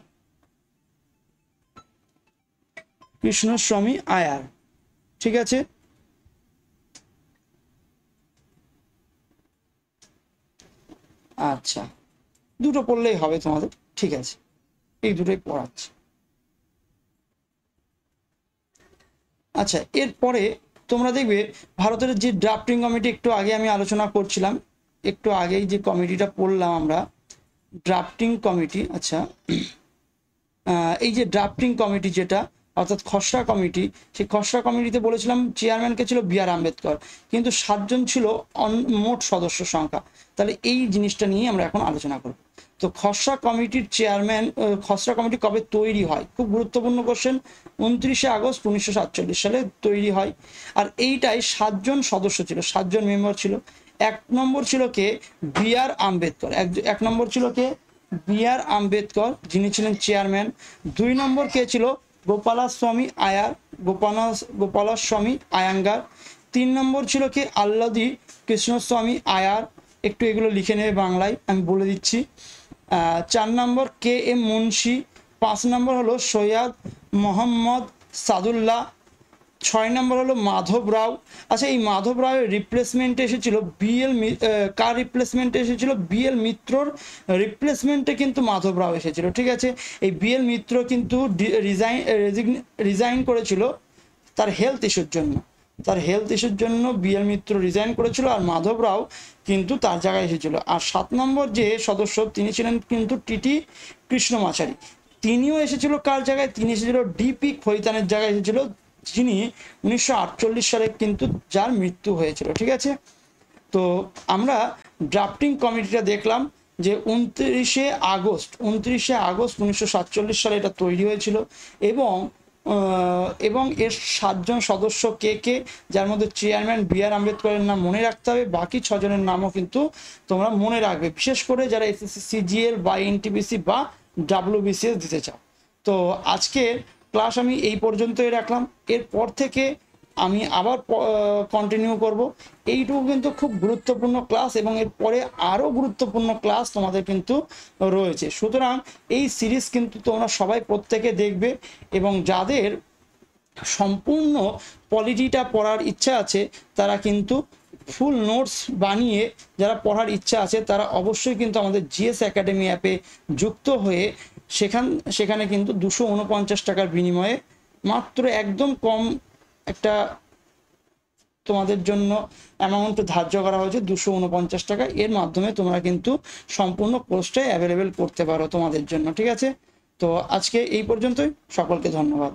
কৃষ্ণস্বামী আয়ার, ঠিক আছে। আচ্ছা, দুটো পড়লেই হবে তোমাদের, ঠিক আছে, এই দুটোই পড়াচ্ছি। আচ্ছা, এরপরে তোমরা দেখবে ভারতের যে ড্রাফটিং কমিটি, একটু আগে আমি আলোচনা করছিলাম, একটু আগেই যে কমিটিটা পড়লাম আমরা, ড্রাফটিং কমিটি। আচ্ছা, এই যে ড্রাফটিং কমিটি যেটা, অর্থাৎ খসড়া কমিটি, সেই খসড়া কমিটিতে বলেছিলাম চেয়ারম্যানকে ছিল বি.আর. আম্বেদকর, কিন্তু 7 জন ছিল মোট সদস্য সংখ্যা। তাহলে এই জিনিসটা নিয়ে আমরা এখন আলোচনা করব। তো খসড়া কমিটির চেয়ারম্যান, খসড়া কমিটি কবে তৈরি হয়? খুব গুরুত্বপূর্ণ কোশ্চেন। 29শে আগস্ট 1947 সালে তৈরি হয়। আর এইটাই 7 জন সদস্য ছিল, 7 জন মেম্বার ছিল। 1 নম্বর ছিল কে? বি.আর. আম্বেদকর। 1 নম্বর ছিল কে? বি.আর. আম্বেদকর, যিনি ছিলেন চেয়ারম্যান। 2 নম্বর কে ছিল? গোপালাস্বামী আয়ার, গোপালাস্বামী আয়াঙ্গার। 3 নম্বর ছিল কে? আল্লাদি কৃষ্ণস্বামী আয়ার। একটু এগুলো লিখে নেবে বাংলায়, আমি বলে দিচ্ছি। 4 নম্বর কে এম মুন্সি। 5 নম্বর হলো সৈয়দ মোহাম্মদ সাদুল্লাহ। 6 নম্বর হলো মাধব রাও। আচ্ছা, এই মাধব রাওয়ের রিপ্লেসমেন্টে এসেছিল কার রিপ্লেসমেন্টে এসেছিল? বি.এল. মিত্রর রিপ্লেসমেন্টে কিন্তু মাধব রাও এসেছিল, ঠিক আছে। এই বি.এল. মিত্র কিন্তু রিজাইন করেছিল তার হেলথ ইস্যুর জন্য, তার হেলথ ইস্যুর জন্য বি.এল. মিত্র রিজাইন করেছিল, আর মাধব রাও কিন্তু তার জায়গায় এসেছিল। আর 7 নম্বর যে সদস্য, তিনি ছিলেন কিন্তু টিটি কৃষ্ণমাচারী। তিনিও এসেছিল কার জায়গায়? তিনি এসেছিল ডিপি খৈতানের জায়গায় এসেছিল, যিনি 1948 সালে কিন্তু যার মৃত্যু হয়েছিল, ঠিক আছে। তো আমরা ড্রাফটিং কমিটিটা দেখলাম যে 29শে আগস্ট 1947 সালে এটা তৈরি হয়েছিল, এবং এবং এর 7জন সদস্য কে কে, যার মধ্যে চেয়ারম্যান বি.আর. আম্বেদকরের নাম মনে রাখতে হবে, বাকি 6জনের নামও কিন্তু তোমরা মনে রাখবে, বিশেষ করে যারা এসএসসি সিজিএল বা এনটিপিসি বা ডাব্লিউবিসিএস দিতে চাও। তো আজকের ক্লাস আমি এই পর্যন্তই রাখলাম, এরপর থেকে আমি আবার কন্টিনিউ করব। এইটুকু কিন্তু খুব গুরুত্বপূর্ণ ক্লাস এবং এরপরে আরও গুরুত্বপূর্ণ ক্লাস তোমাদের কিন্তু রয়েছে। সুতরাং এই সিরিজ কিন্তু তোমরা সবাই প্রত্যেকে দেখবে, এবং যাদের সম্পূর্ণ পলিটিটা পড়ার ইচ্ছা আছে তারা কিন্তু ফুল নোটস বানিয়ে, যারা পড়ার ইচ্ছা আছে তারা অবশ্যই কিন্তু আমাদের জিএস একাডেমি অ্যাপে যুক্ত হয়ে সেখানে কিন্তু 249 টাকার বিনিময়ে মাত্র একদম কম একটা তোমাদের জন্য অ্যামাউন্ট ধার্য করা হয়েছে 249 টাকা। এর মাধ্যমে তোমরা কিন্তু সম্পূর্ণ কোর্সটাই অ্যাভেলেবেল করতে পারো তোমাদের জন্য, ঠিক আছে? তো আজকে এই পর্যন্তই, সকলকে ধন্যবাদ।